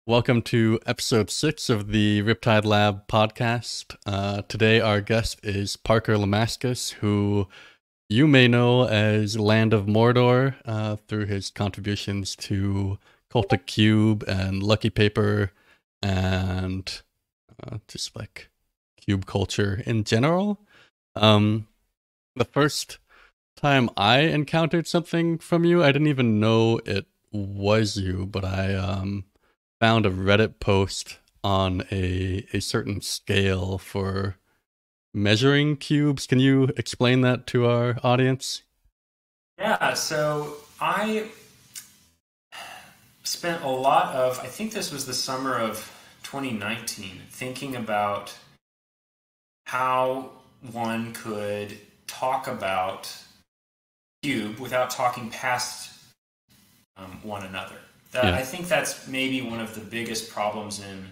Welcome to episode 6 of the RiptideLab podcast. Today, our guest is Parker LaMascus, who you may know as landofMordor through his contributions to Cult of Cube and Lucky Paper and just like cube culture in general. The first time I encountered something from you, I didn't even know it was you, but I found a Reddit post on a certain scale for measuring cubes. Can you explain that to our audience? Yeah, so I spent a lot of, I think this was the summer of 2019, thinking about how one could talk about cube without talking past one another. Yeah. I think that's maybe one of the biggest problems in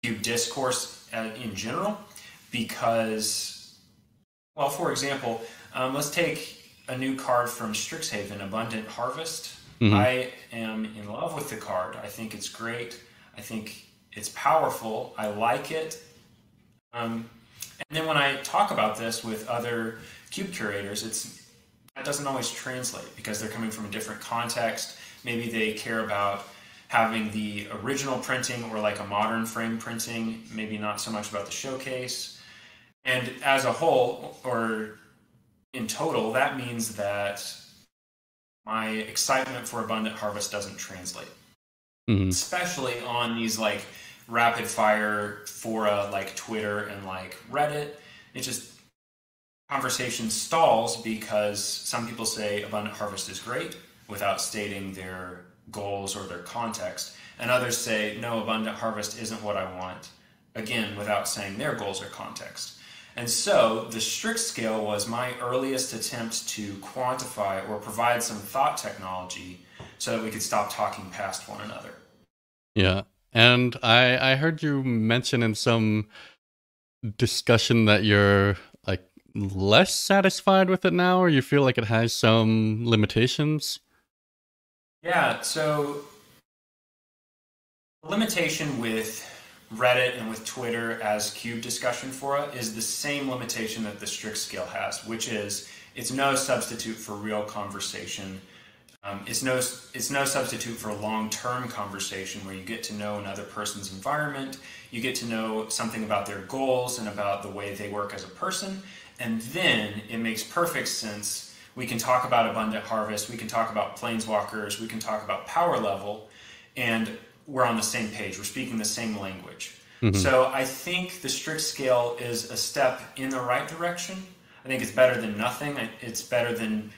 cube discourse in general, because, well, for example, let's take a new card from Strixhaven, Abundant Harvest. Mm-hmm. I am in love with the card. I think it's great. I think it's powerful. I like it. And then when I talk about this with other cube curators, that doesn't always translate because they're coming from a different context. Maybe they care about having the original printing or like a modern frame printing, maybe not so much about the showcase. And as a whole, or in total, that means that my excitement for Abundant Harvest doesn't translate. Mm-hmm. Especially on these like rapid fire fora like Twitter and like Reddit. It just, conversation stalls because some people say Abundant Harvest is great without stating their goals or their context. And others say, no, Abundant Harvest isn't what I want, again, without saying their goals or context. And so the Strix scale was my earliest attempt to quantify or provide some thought technology so that we could stop talking past one another. Yeah. And I heard you mention in some discussion that you're like less satisfied with it now, or you feel like it has some limitations. Yeah, so the limitation with Reddit and with Twitter as cube discussion fora is the same limitation that the Strix scale has, which is it's no substitute for real conversation. It's no substitute for long-term conversation where you get to know another person's environment, you get to know something about their goals and about the way they work as a person, and then it makes perfect sense. We can talk about Abundant Harvest, we can talk about Planeswalkers, we can talk about power level, and we're on the same page. We're speaking the same language. Mm-hmm. So I think the Strix scale is a step in the right direction. I think it's better than nothing. It's better than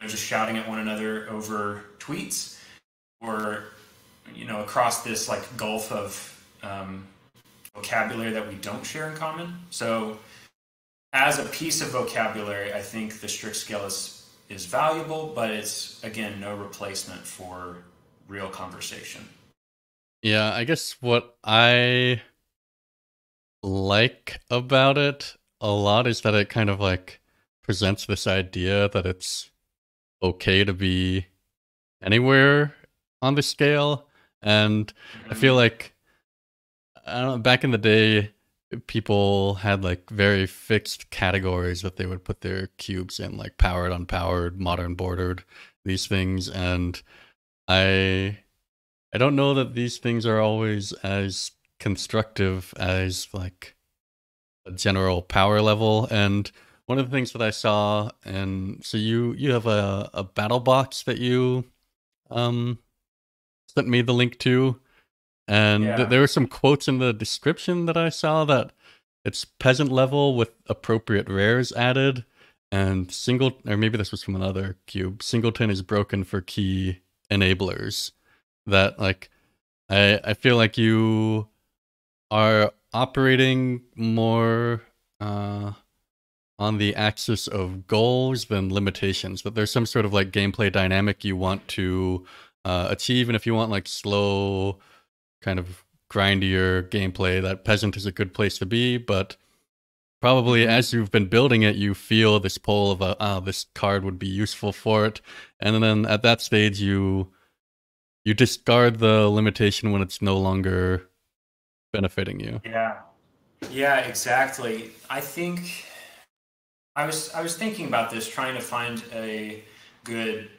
just shouting at one another over tweets or, across this like gulf of vocabulary that we don't share in common. So as a piece of vocabulary, I think the Strix scale is valuable, but it's, again, no replacement for real conversation. Yeah, I guess what I like about it a lot is that it kind of like presents this idea that it's okay to be anywhere on the scale. And I feel like, I don't know, back in the day, people had like very fixed categories that they would put their cubes in, like powered, unpowered, modern, bordered, these things. And I don't know that these things are always as constructive as like a general power level. And one of the things that I saw, and so you have a battle box that you sent me the link to, and there were some quotes in the description that I saw that it's peasant level with appropriate rares added, and or maybe this was from another cube, Singleton is broken for key enablers. That like I feel like you are operating more on the axis of goals than limitations, that there's some sort of like gameplay dynamic you want to achieve, and if you want like slow kind of grindier gameplay, that peasant is a good place to be. But probably as you've been building it, you feel this pull of this card would be useful for it, and then at that stage you you discard the limitation when it's no longer benefiting you. Yeah. Yeah, exactly. I think I was thinking about this, trying to find a good,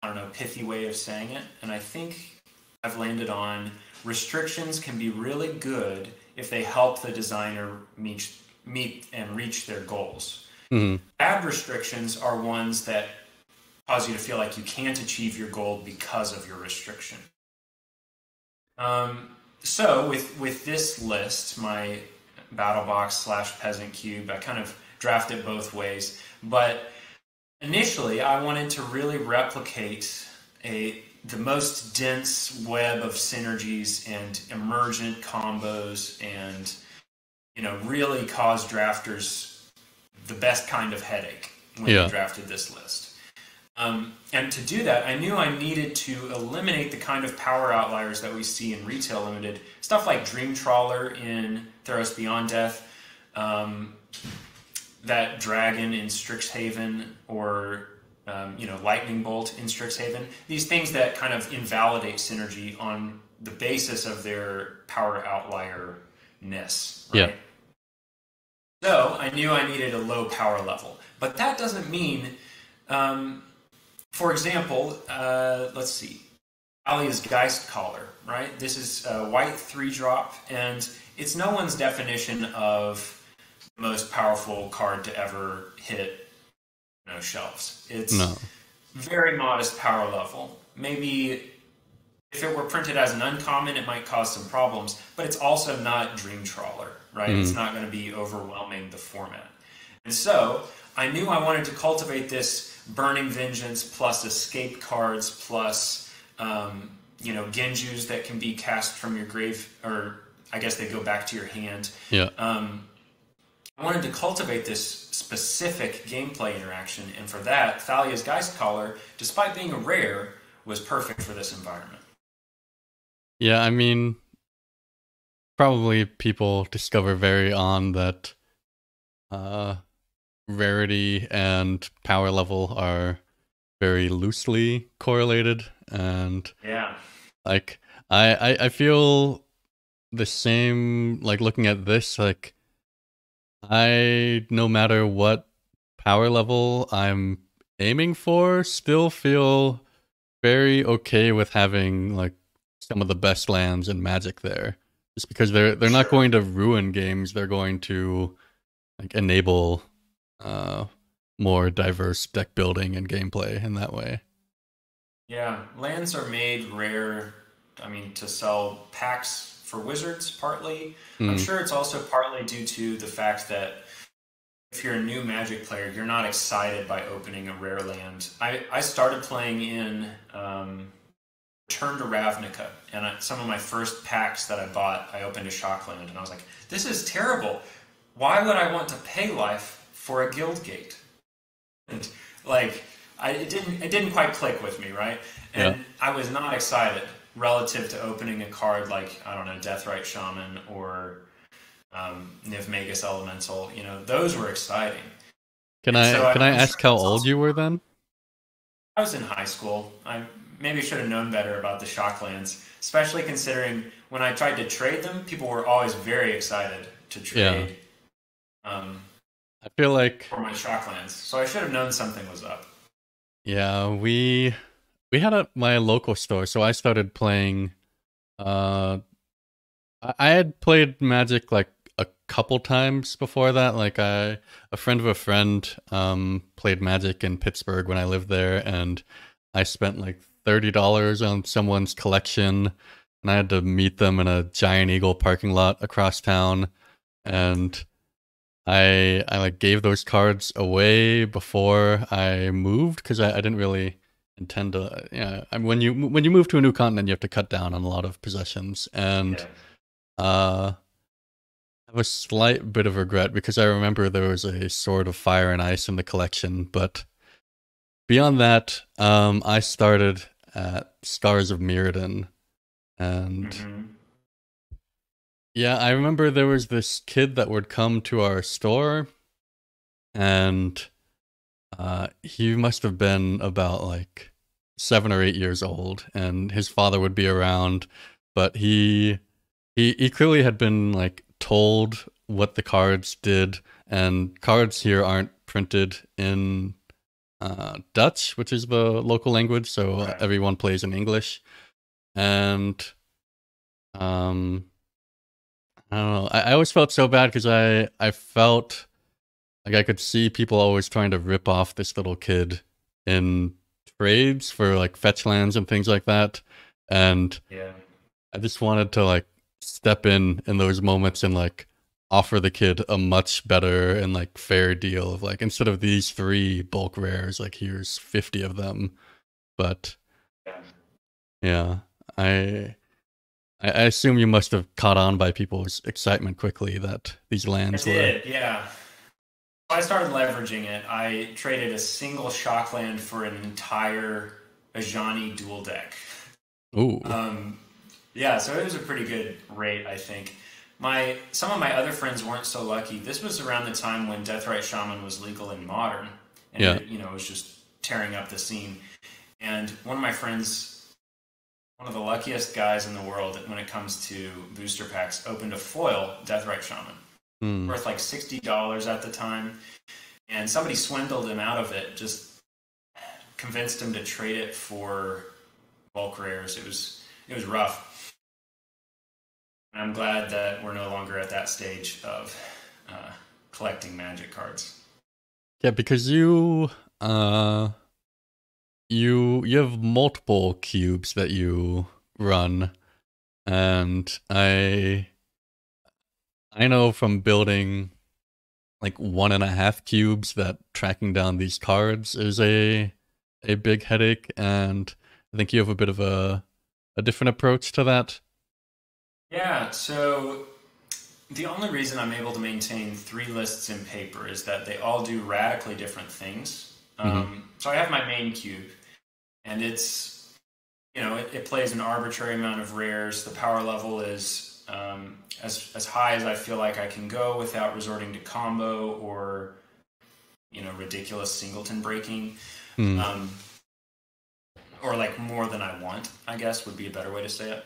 I don't know, pithy way of saying it, and I think I've landed on restrictions can be really good if they help the designer meet and reach their goals. Mm-hmm. Bad restrictions are ones that cause you to feel like you can't achieve your goal because of your restriction. So with this list, my battle box / peasant cube, I kind of draft it both ways. But initially, I wanted to really replicate the most dense web of synergies and emergent combos, and really cause drafters the best kind of headache when they drafted this list. And to do that, I knew I needed to eliminate the kind of power outliers that we see in Retail Limited. Stuff like Dream Trawler in Theros Beyond Death, that dragon in Strixhaven, or Lightning Bolt in Strixhaven. These things that kind of invalidate synergy on the basis of their power outlier-ness, right? Yeah. So I knew I needed a low power level. But that doesn't mean... for example, let's see, Alia's Geist Collar, right? This is a white 3-drop, and it's no one's definition of the most powerful card to ever hit shelves. It's very modest power level. Maybe if it were printed as an uncommon, it might cause some problems, but it's also not Dream Trawler, right? It's not going to be overwhelming the format. And so I knew I wanted to cultivate this Burning Vengeance plus escape cards plus Genjus that can be cast from your grave, or I guess they go back to your hand. Yeah. I wanted to cultivate this specific gameplay interaction, and for that, Thalia's Geist Collar, despite being a rare, was perfect for this environment. Yeah, I mean, probably people discover very on that rarity and power level are very loosely correlated, and like I feel the same, like looking at this, like I, no matter what power level I'm aiming for, still feel very okay with having like some of the best lands in Magic there, just because they're not going to ruin games. They're going to like enable more diverse deck building and gameplay in that way. Yeah, lands are made rare, I mean, to sell packs for Wizards, partly. I'm sure it's also partly due to the fact that if you're a new Magic player, you're not excited by opening a rare land. I started playing in Return to Ravnica, and some of my first packs that I bought, I opened a Shockland, and I was like, this is terrible. Why would I want to pay life for a Guildgate? And like, it didn't quite click with me, right? And I was not excited relative to opening a card like, I don't know, Deathrite Shaman or Niv Magus Elemental. Those were exciting. Can I ask how old you were then? I was in high school. I maybe should have known better about the Shocklands, especially considering when I tried to trade them, people were always very excited to trade. I feel like for my Shocklands, so I should have known something was up. Yeah, we had at my local store, so I started playing. I had played Magic like a couple times before that. Like a friend of a friend played Magic in Pittsburgh when I lived there, and I spent like $30 on someone's collection, and I had to meet them in a Giant Eagle parking lot across town, and I like gave those cards away before I moved because I didn't really intend to. When you move to a new continent, you have to cut down on a lot of possessions, and I have a slight bit of regret because I remember there was a Sword of Fire and Ice in the collection, but beyond that, I started at Scars of Mirrodin, and yeah, I remember there was this kid that would come to our store, and he must have been about like 7 or 8 years old, and his father would be around, but he clearly had been like told what the cards did, and cards here aren't printed in Dutch, which is the local language, so Right. everyone plays in English. And um, I don't know. I always felt so bad because I felt like I could see people always trying to rip off this little kid in trades for like fetch lands and things like that, and Yeah. I just wanted to like step in those moments and like offer the kid a much better and like fair deal of like, instead of these 3 bulk rares, like here's 50 of them. But Yeah. yeah, I I assume you must have caught on by people's excitement quickly that these I lands were. did, yeah. I started leveraging it. I traded a single shock land for an entire Ajani dual deck. Ooh. Yeah, so it was a pretty good rate, I think. Some of my other friends weren't so lucky. This was around the time when Deathrite Shaman was legal in Modern, and Yeah. it was just tearing up the scene. And one of my friends, one of the luckiest guys in the world when it comes to booster packs, opened a foil Deathrite Shaman, worth like $60 at the time, and somebody swindled him out of it. Just convinced him to trade it for bulk rares. It was rough. I'm glad that we're no longer at that stage of collecting Magic cards. Yeah, because you have multiple cubes that you run, and I know from building like 1.5 cubes that tracking down these cards is a big headache, and I think you have a bit of a different approach to that. Yeah, so the only reason I'm able to maintain 3 lists in paper is that they all do radically different things. So I have my main cube, and it's, it plays an arbitrary amount of rares. The power level is as high as I feel like I can go without resorting to combo or, ridiculous singleton breaking. Or like more than I want, I guess would be a better way to say it.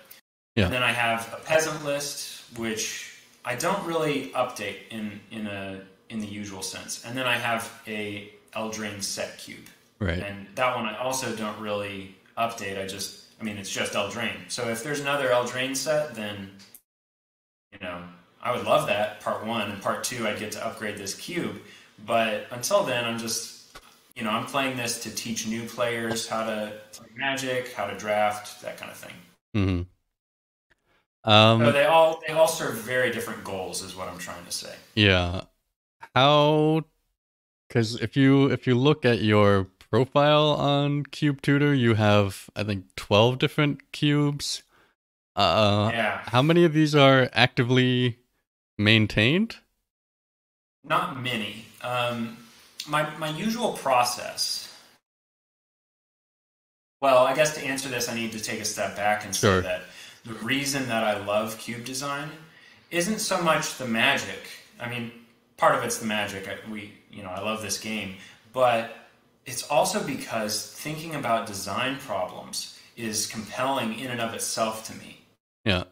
Yeah. And then I have a peasant list, which I don't really update in the usual sense. And then I have a Eldraine set cube. Right. And that one I also don't really update. It's just Eldraine. So if there's another Eldraine set, then, I would love that, part 1. And part 2, I'd get to upgrade this cube. But until then, I'm just, I'm playing this to teach new players how to play Magic, how to draft, that kind of thing. Mm-hmm. So they all serve very different goals, is what I'm trying to say. Yeah. How? Because if you look at your profile on Cube Tutor, you have, I think, 12 different cubes. Yeah. How many of these are actively maintained? Not many. My usual process. Well, I guess to answer this, I need to take a step back and say that the reason that I love cube design isn't so much the magic. Part of it's the magic. I love this game, but it's also because thinking about design problems is compelling in and of itself to me. Yeah.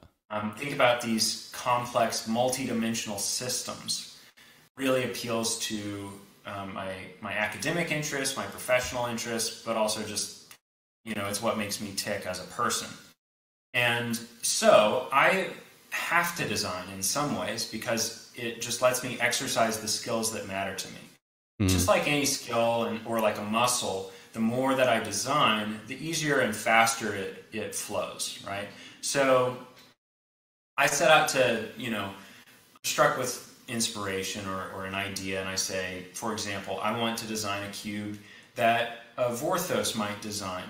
Think about these complex, multi-dimensional systems. Really appeals to my academic interests, my professional interests, but also just, it's what makes me tick as a person. And so I have to design in some ways because it just lets me exercise the skills that matter to me. Just like any skill or like a muscle, the more that I design, the easier and faster it flows, right? So I set out to, struck with inspiration or an idea, and I say, for example, I want to design a cube that a Vorthos might design,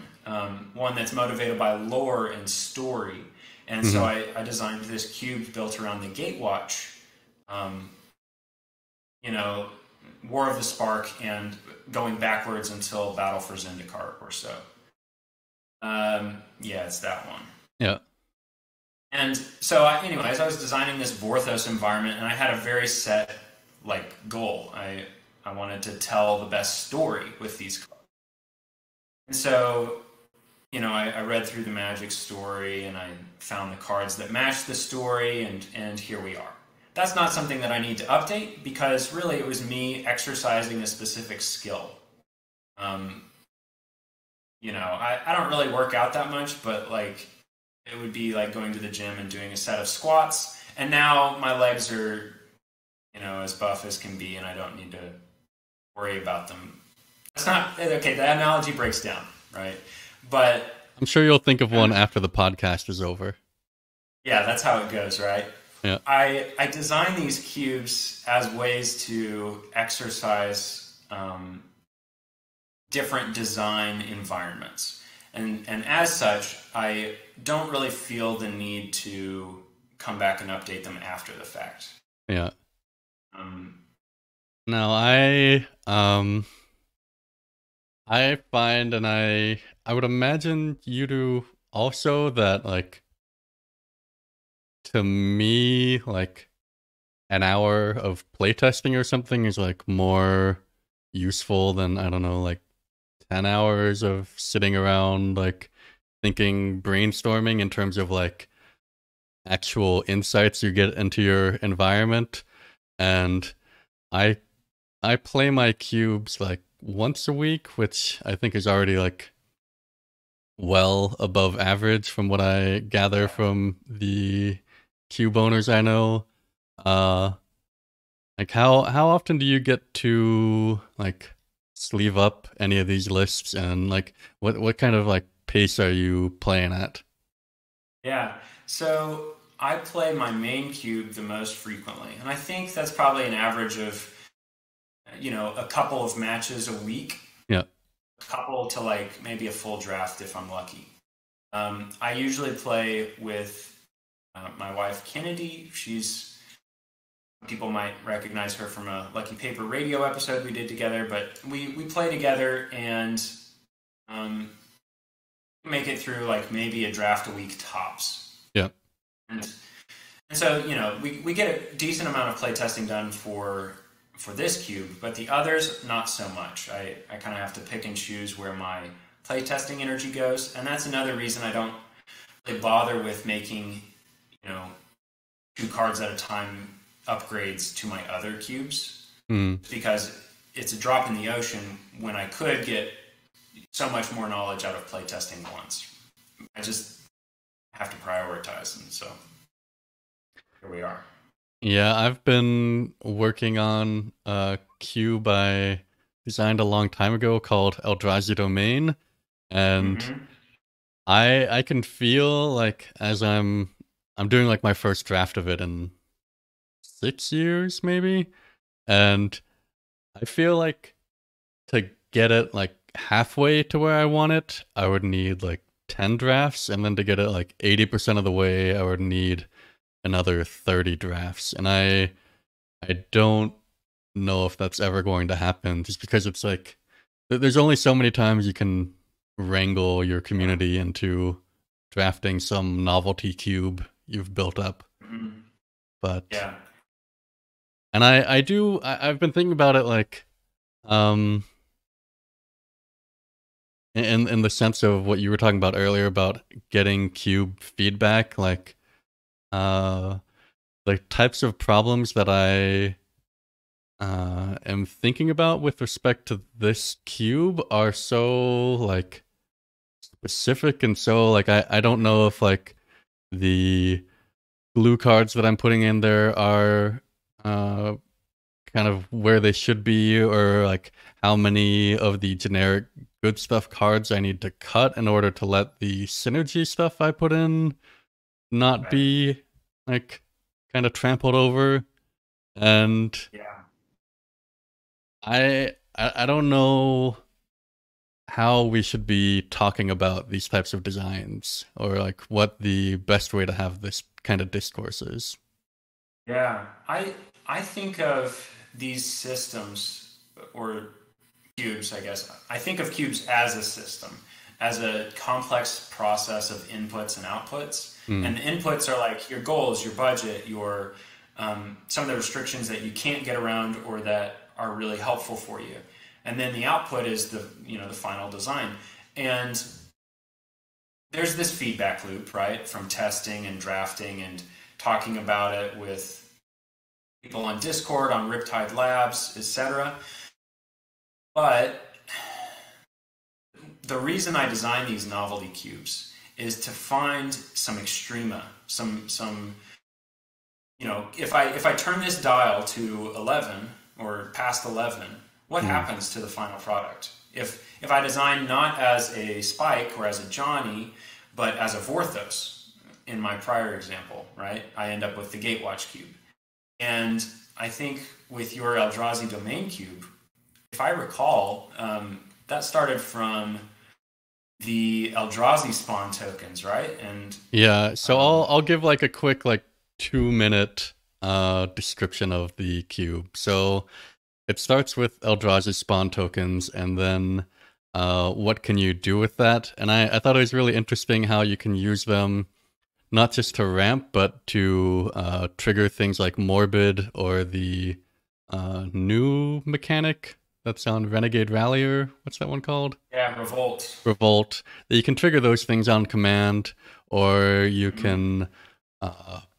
one that's motivated by lore and story. And so I designed this cube built around the Gatewatch, War of the Spark, and going backwards until Battle for Zendikar or so. Yeah, it's that one. Yeah. And so, anyways, I was designing this Vorthos environment, and I had a very set goal. I wanted to tell the best story with these cards. And so I read through the Magic story and I found the cards that matched the story, and here we are. That's not something that I need to update because really it was me exercising a specific skill. I don't really work out that much, but like it would be like going to the gym and doing a set of squats, and now my legs are, as buff as can be, and I don't need to worry about them. That's not okay. The analogy breaks down, right? But I'm sure you'll think of one after the podcast is over. Yeah, that's how it goes, right? Yeah. I design these cubes as ways to exercise different design environments. And as such, I don't really feel the need to come back and update them after the fact. Yeah. Now I find, and I would imagine you do also, that like, to me, like an hour of playtesting or something is like more useful than, I don't know, like 10 hours of sitting around like thinking, brainstorming in terms of like actual insights you get into your environment. And I play my cubes like once a week, which I think is already like well above average from what I gather from the cube owners I know. Like how often do you get to like sleeve up any of these lists, and like what kind of like pace are you playing at? Yeah, so I play my main cube the most frequently, and I think that's probably an average of a couple of matches a week. Yeah, a couple to like maybe a full draft if I'm lucky. I usually play with my wife Kennedy. People might recognize her from a Lucky Paper radio episode we did together, but we play together and make it through like maybe a draft a week tops. Yeah. And so, we get a decent amount of playtesting done for this cube, but the others, not so much. I kind of have to pick and choose where my playtesting energy goes, and that's another reason I don't really bother with making, 2 cards at a time upgrades to my other cubes, because it's a drop in the ocean when I could get so much more knowledge out of playtesting once. I just have to prioritize, and so here we are. Yeah, I've been working on a cube I designed a long time ago called Eldrazi Domain, and I can feel like as I'm doing like my first draft of it in 6 years maybe, and I feel like to get it like halfway to where I want it, I would need like 10 drafts, and then to get it like 80% of the way, I would need another 30 drafts. And I don't know if that's ever going to happen, just because it's like there's only so many times you can wrangle your community into drafting some novelty cube you've built up. But yeah, and I've been thinking about it like in the sense of what you were talking about earlier about getting cube feedback, like the types of problems that I am thinking about with respect to this cube are so like specific, and so like I don't know if like the glue cards that I'm putting in there are kind of where they should be, or like how many of the generic good stuff cards I need to cut in order to let the synergy stuff I put in not be like kind of trampled over. And yeah, I don't know how we should be talking about these types of designs, or like what the best way to have this kind of discourse is. yeah. I think of these systems, or cubes, I guess. I think of cubes as a system, as a complex process of inputs and outputs. And the inputs are like your goals, your budget, your some of the restrictions that you can't get around or that are really helpful for you. And then the output is the final design. And there's this feedback loop, right, from testing and drafting and talking about it with people on Discord, on Riptide Labs, etc. But the reason I design these novelty cubes is to find some extrema, some if I turn this dial to 11 or past 11, what happens to the final product? If I design not as a Spike or as a Johnny, but as a Vorthos in my prior example, right? I end up with the Gatewatch cube. And I think with your Eldrazi domain cube, if I recall, that started from the Eldrazi spawn tokens, right? And yeah, so I'll give like a quick 2-minute description of the cube. So it starts with Eldrazi spawn tokens, and then what can you do with that? And I thought it was really interesting how you can use them not just to ramp, but to trigger things like Morbid or the new mechanic that's on Renegade Rallier. What's that one called? Yeah, Revolt. Revolt. You can trigger those things on command, or you can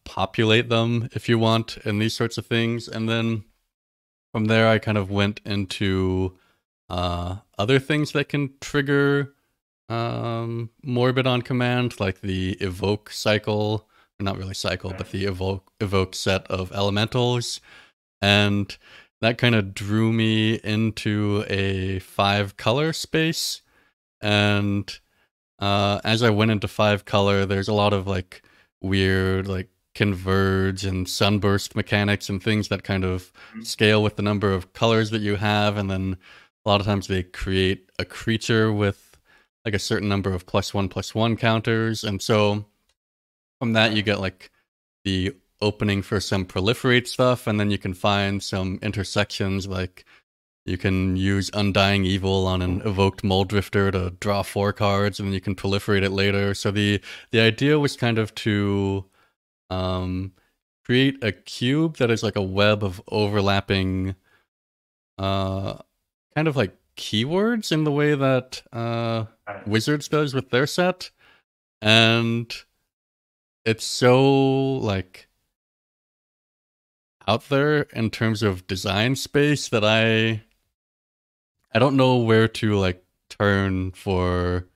populate them if you want, and these sorts of things. And then from there, I kind of went into other things that can trigger Morbid on command, like the evoke cycle, or not really cycle, but the evoke set of elementals. And that kind of drew me into a 5-color space. And as I went into 5-color, there's a lot of weird converge and sunburst mechanics and things that kind of scale with the number of colors that you have. And then a lot of times they create a creature with a certain number of +1/+1 counters. And so from that, you get the opening for some proliferate stuff, and then you can find some intersections, you can use Undying Evil on an evoked Muldrifter to draw 4 cards, and then you can proliferate it later. So the idea was kind of to create a cube that is a web of overlapping kind of keywords in the way that Wizards does with their set. And it's so out there in terms of design space that I don't know where to turn for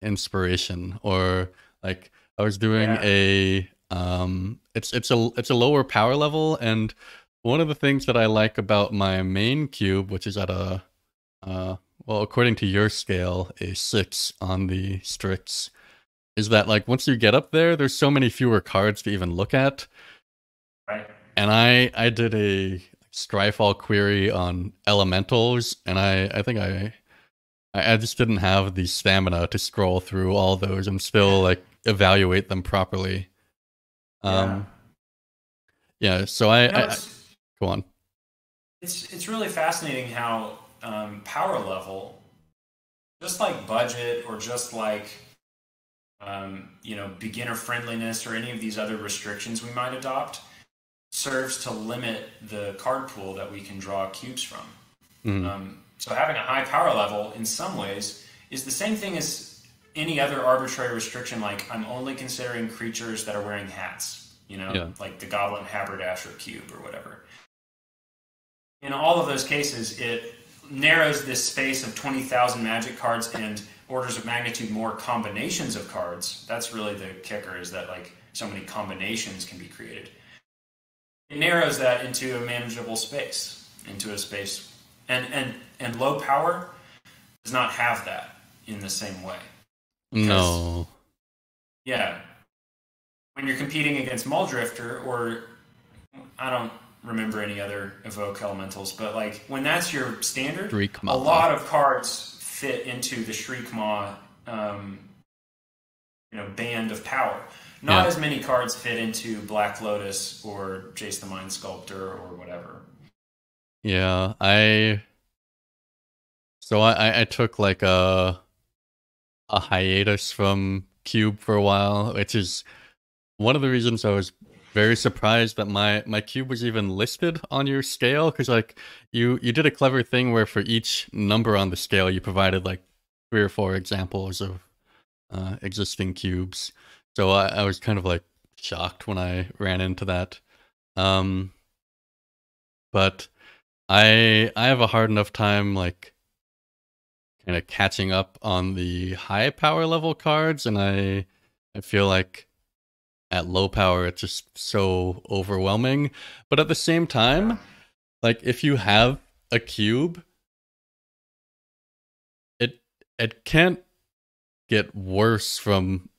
inspiration, or I was doing it's a lower power level, and one of the things that I like about my main cube, which is at a well, according to your scale, a 6 on the Strix, is that once you get up there, there's so many fewer cards to even look at. Right. And I did a Scryfall query on elementals, and I think I just didn't have the stamina to scroll through all those and still evaluate them properly. Yeah. So I go on. It's really fascinating how power level, just like budget, or just beginner friendliness, or any of these other restrictions we might adopt, serves to limit the card pool that we can draw cubes from. So having a high power level in some ways is the same thing as any other arbitrary restriction, I'm only considering creatures that are wearing hats, like the Goblin Haberdasher cube or whatever. In all of those cases, it narrows this space of 20,000 Magic cards and orders of magnitude more combinations of cards. That's really the kicker, is that so many combinations can be created. It narrows that into a manageable space, into a space, and low power does not have that in the same way. No. Yeah. When you're competing against Muldrifter, or I don't remember any other evoke elementals, but when that's your standard, a lot of cards fit into the Shriekmaw band of power. Not as many cards fit into Black Lotus or Jace the Mind Sculptor or whatever. Yeah, I took a hiatus from Cube for a while, which is one of the reasons I was very surprised that my cube was even listed on your scale, because you did a clever thing where for each number on the scale you provided 3 or 4 examples of existing cubes. So I was kind of like shocked when I ran into that. But I have a hard enough time like kind of catching up on the high power level cards, and I feel like at low power it's just so overwhelming. But at the same time, like if you have a cube, it can't get worse from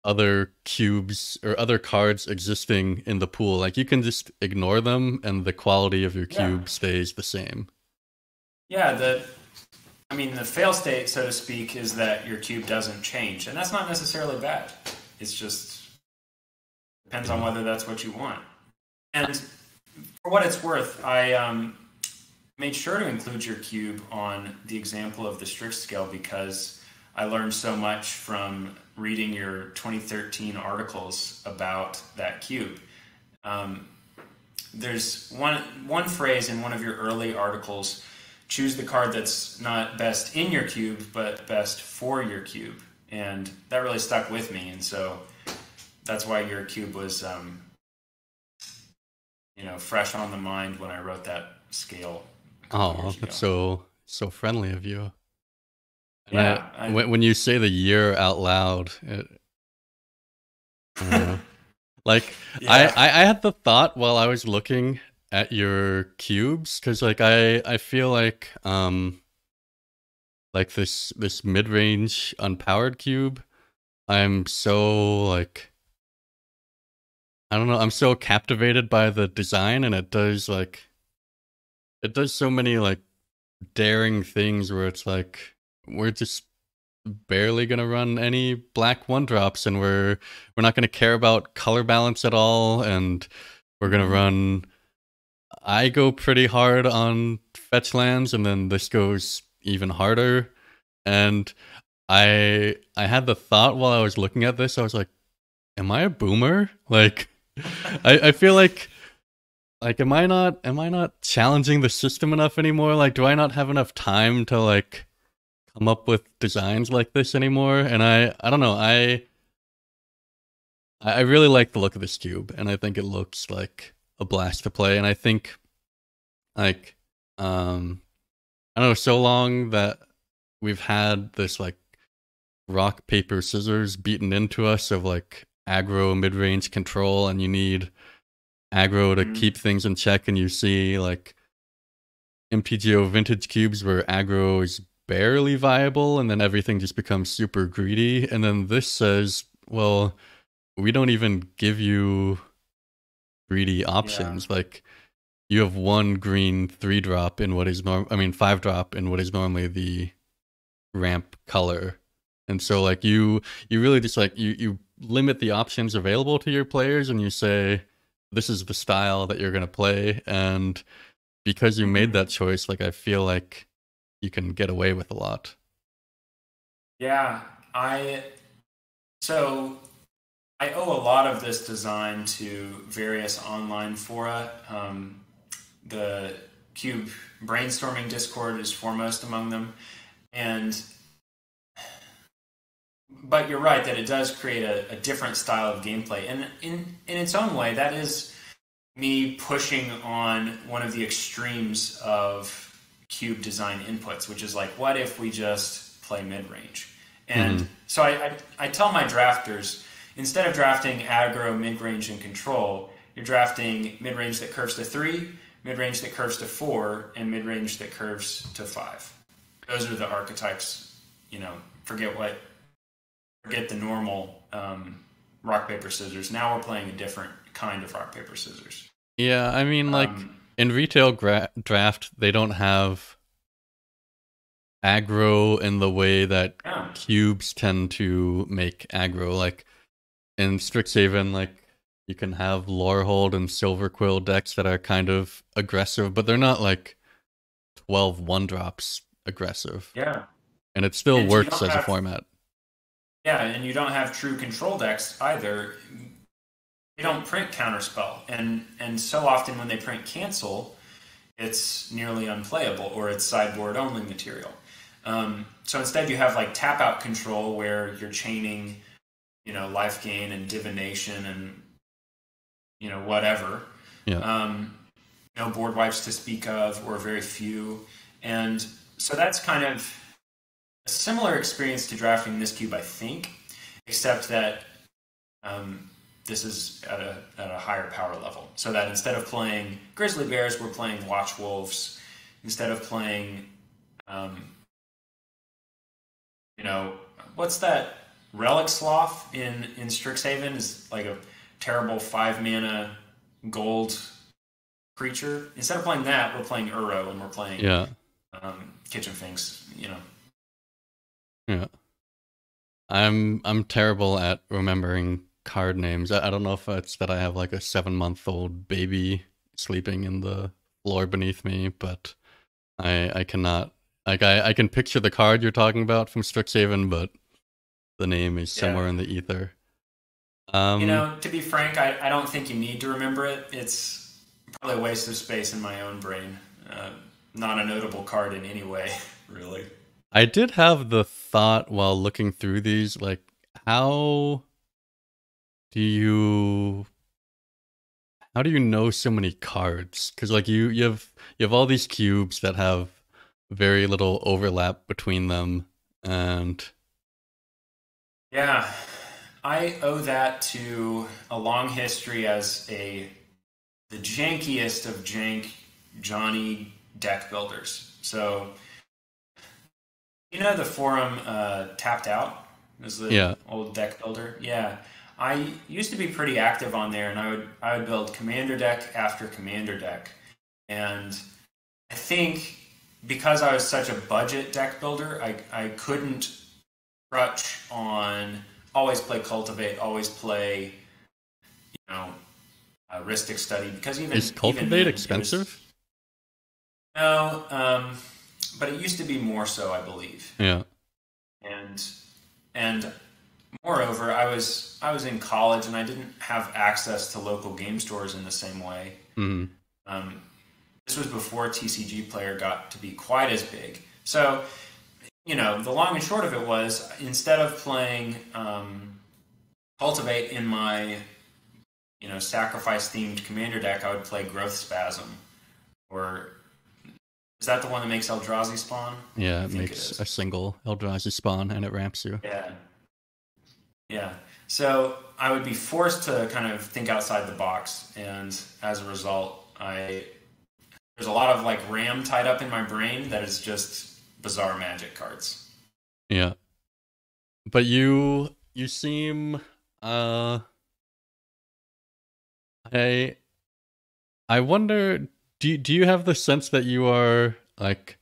other cubes or other cards existing in the pool. Like you can just ignore them and the quality of your cube stays the same. Yeah, the fail state, so to speak, is that your cube doesn't change, and that's not necessarily bad. It's just depends on whether that's what you want. And for what it's worth, I made sure to include your cube on the example of the Strix scale because I learned so much from reading your 2013 articles about that cube. There's one phrase in one of your early articles: choose the card that's not best in your cube, but best for your cube. And that really stuck with me. And so that's why your cube was, fresh on the mind when I wrote that scale. Oh, that's so friendly of you. And yeah. When you say the year out loud, like yeah. I had the thought while I was looking at your cubes, because like I feel like this mid-range unpowered cube, I'm so like, I don't know, I'm so captivated by the design, and it does so many like daring things where it's like we're just barely gonna run any black 1-drops, and we're not gonna care about color balance at all, and we're gonna run. I go pretty hard on fetch lands, and then this goes even harder. And I had the thought while I was looking at this, I was like, am I a boomer? Like I feel like am I not challenging the system enough anymore? Like, do I not have enough time to like come up with designs like this anymore? And I don't know, I really like the look of this cube, and I think it looks like a blast to play. And I think like I don't know, so long that we've had this like rock paper scissors beaten into us of like aggro mid-range control, and you need aggro to keep things in check, and you see like MTGO vintage cubes where aggro is barely viable, and then everything just becomes super greedy. And then this says, well, we don't even give you greedy options. Yeah. Like you have one green 3-drop in what is 5-drop in what is normally the ramp color. And so like you really just like you limit the options available to your players, and you say this is the style that you're going to play. And because you made that choice, like I feel like you can get away with a lot. Yeah, I owe a lot of this design to various online fora. The Cube brainstorming Discord is foremost among them. But you're right that it does create a different style of gameplay. And in its own way, that is me pushing on one of the extremes of Cube design inputs, which is like, what if we just play mid-range? And so I tell my drafters, instead of drafting aggro, mid-range, and control, you're drafting mid-range that curves to 3, mid-range that curves to 4, and mid-range that curves to 5. Those are the archetypes. Forget the normal rock, paper, scissors. Now we're playing a different kind of rock, paper, scissors. Yeah, I mean, like, in retail draft, they don't have aggro in the way that cubes tend to make aggro. Like, in Strixhaven, like, you can have Lorehold and Silverquill decks that are kind of aggressive, but they're not, like, 12 1-drops aggressive. Yeah. And it still works as a format. Yeah, and you don't have true control decks either. They don't print Counterspell, and so often when they print Cancel, it's nearly unplayable, or it's sideboard only material. So instead you have like tap out control where you're chaining, life gain and divination and, whatever. Yeah. No board wipes to speak of, or very few. And so that's kind of a similar experience to drafting this cube, I think, except that this is at a higher power level. So that instead of playing grizzly bears, we're playing watch wolves. Instead of playing, what's that? Relic Sloth in Strixhaven is like a terrible 5-mana gold creature. Instead of playing that, we're playing Uro, and we're playing Kitchen Finks. Yeah. I'm terrible at remembering card names. I don't know if it's that I have like a 7-month-old baby sleeping in the floor beneath me, but I cannot. Like I can picture the card you're talking about from Strixhaven, but the name is somewhere in the ether. To be frank, I don't think you need to remember it. It's probably a waste of space in my own brain. Not a notable card in any way, really. I did have the thought while looking through these, like, how do you know so many cards? Because like you have all these cubes that have very little overlap between them, and yeah, I owe that to a long history as the jankiest of jank Johnny deck builders. So, the forum Tapped Out was the old deck builder. Yeah, I used to be pretty active on there, and I would build commander deck after commander deck, and I think because I was such a budget deck builder, I couldn't crutch on always play Cultivate, always play, Ristic Study, because is Cultivate expensive? No, but it used to be more so, I believe. Yeah, and moreover, I was in college and I didn't have access to local game stores in the same way. Mm-hmm. This was before TCG Player got to be quite as big. So, the long and short of it was, instead of playing Cultivate in my, sacrifice-themed commander deck, I would play Growth Spasm. Or, is that the one that makes Eldrazi spawn? Yeah, it makes a single Eldrazi spawn, and it ramps you. Yeah. So, I would be forced to kind of think outside the box, and as a result, there's a lot of like RAM tied up in my brain that is just bizarre Magic cards. Yeah, but you seem I wonder, do you have the sense that you are like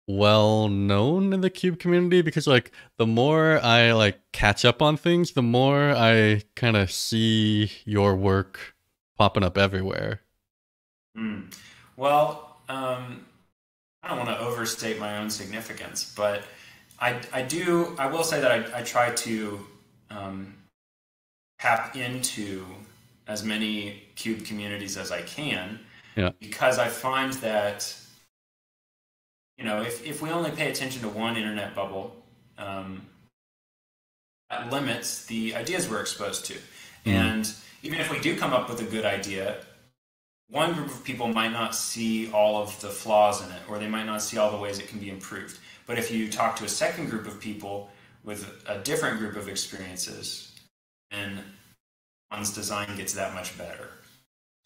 well known in the cube community? Because like the more I like catch up on things, the more I kind of see your work popping up everywhere. Well, I don't want to overstate my own significance, but I will say that I try to tap into as many cube communities as I can, because I find that, if we only pay attention to one internet bubble, that limits the ideas we're exposed to. And even if we do come up with a good idea, one group of people might not see all of the flaws in it, or they might not see all the ways it can be improved. But if you talk to a second group of people with a different group of experiences, then one's design gets that much better.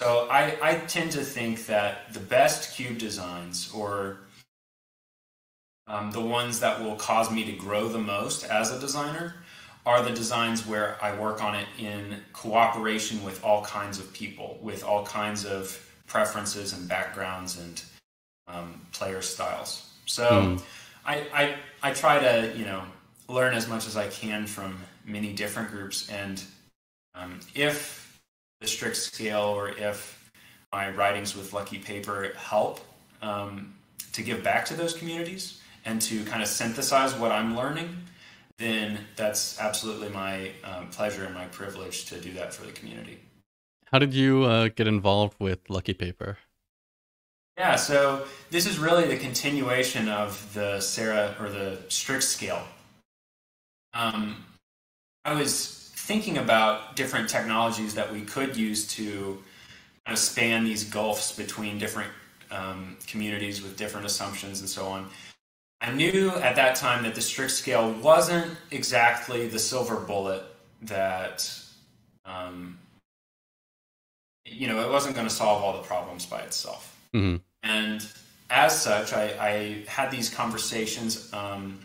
So I tend to think that the best cube designs, or the ones that will cause me to grow the most as a designer, are the designs where I work on it in cooperation with all kinds of people, with all kinds of preferences and backgrounds and player styles. So I try to learn as much as I can from many different groups, and if the Strix scale or if my writings with Lucky Paper help to give back to those communities and to kind of synthesize what I'm learning, then that's absolutely my pleasure and my privilege to do that for the community. How did you get involved with Lucky Paper? Yeah, so this is really the continuation of the Sarah or the Strix scale. I was thinking about different technologies that we could use to kind of span these gulfs between different communities with different assumptions and so on. I knew at that time that the Strix scale wasn't exactly the silver bullet that, it wasn't going to solve all the problems by itself. Mm-hmm. And as such, I had these conversations, and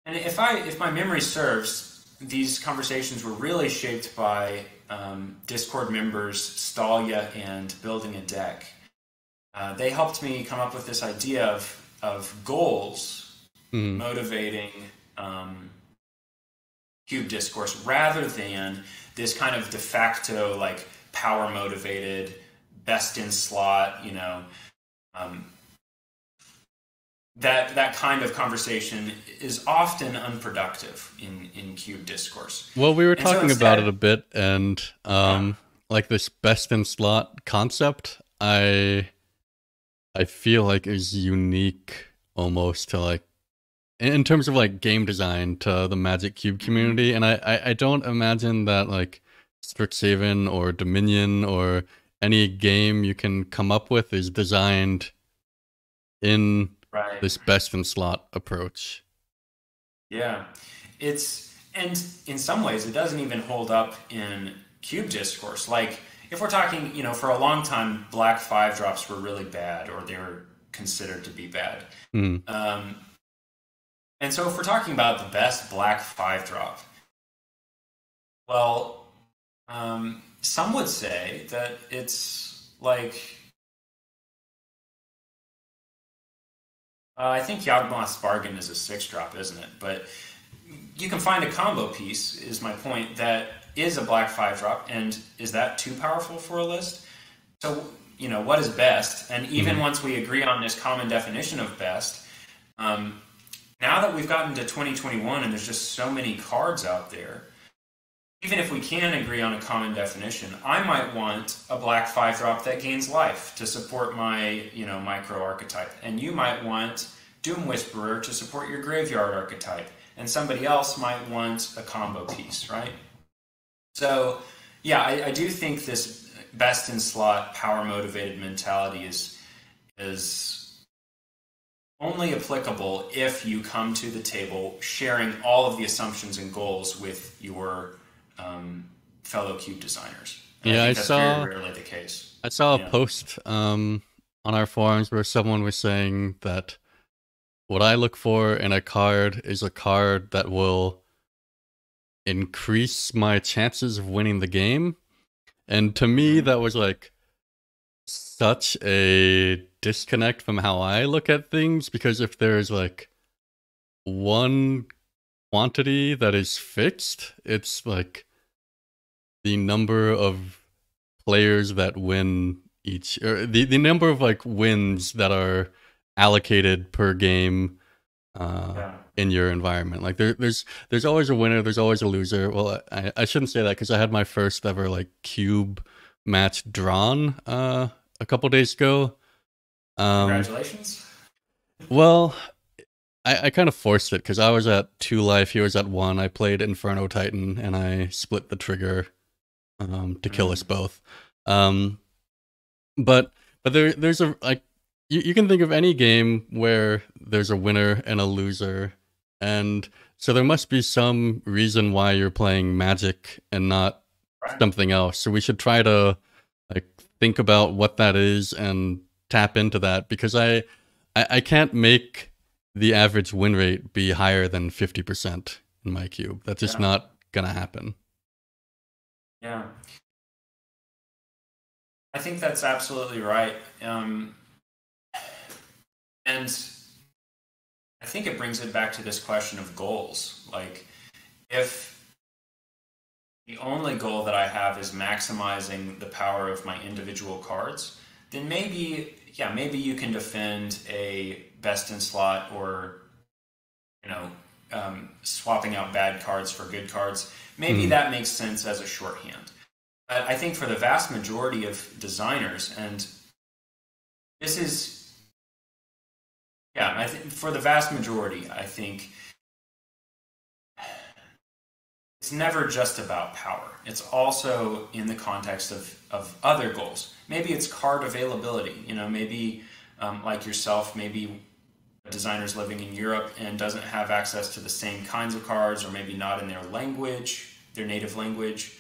if my memory serves, these conversations were really shaped by Discord members Stalia and Building a Deck. They helped me come up with this idea of goals motivating cube discourse rather than this kind of de facto like power motivated best in slot, that kind of conversation is often unproductive in cube discourse. Well, we were talking about it a bit, and like this best in slot concept, I feel like is unique almost to like in terms of like game design to the Magic Cube community, and I don't imagine that like Strixhaven or Dominion or any game you can come up with is designed in this best in slot approach. Yeah, and in some ways it doesn't even hold up in cube discourse. Like if we're talking, for a long time, black 5-drops were really bad, or they were considered to be bad. And so if we're talking about the best black 5-drop, well, some would say that it's like, I think Yawgmoth's Bargain is a 6-drop, isn't it? But you can find a combo piece, is my point, that is a black 5-drop, and is that too powerful for a list? So, what is best? And even once we agree on this common definition of best, now that we've gotten to 2021 and there's just so many cards out there, even if we can agree on a common definition, I might want a black 5-drop that gains life to support my, micro archetype. And you might want Doom Whisperer to support your graveyard archetype. And somebody else might want a combo piece, right? So, yeah, I do think this best in slot, power motivated mentality is only applicable if you come to the table sharing all of the assumptions and goals with your fellow cube designers. And I think that's very rarely the case. I saw a post on our forums where someone was saying that what I look for in a card is a card that will increase my chances of winning the game. And to me, that was like such a disconnect from how I look at things, because if there's like one quantity that is fixed, it's like the number of players that win each, or the number of like wins that are allocated per game in your environment. Like there's always a winner, there's always a loser. Well, I shouldn't say that, because I had my first ever like cube match drawn a couple days ago. Congratulations. Well, I kind of forced it because I was at 2 life, he was at 1. I played Inferno Titan and I split the trigger to kill us both. But there's a like you can think of any game where there's a winner and a loser, and so there must be some reason why you're playing Magic and not something else. So we should try to like think about what that is and tap into that, because I can't make the average win rate be higher than 50% in my cube. That's just not gonna happen. Yeah, I think that's absolutely right. And I think it brings it back to this question of goals. Like, if the only goal that I have is maximizing the power of my individual cards, then maybe you can defend a best in slot, or swapping out bad cards for good cards. Maybe that makes sense as a shorthand. But I think for the vast majority of designers, and this is, yeah, I think for the vast majority, I think it's never just about power. It's also in the context of other goals. Maybe it's card availability. You know, maybe like yourself, maybe a designer's living in Europe and doesn't have access to the same kinds of cards, or maybe not in their language, their native language.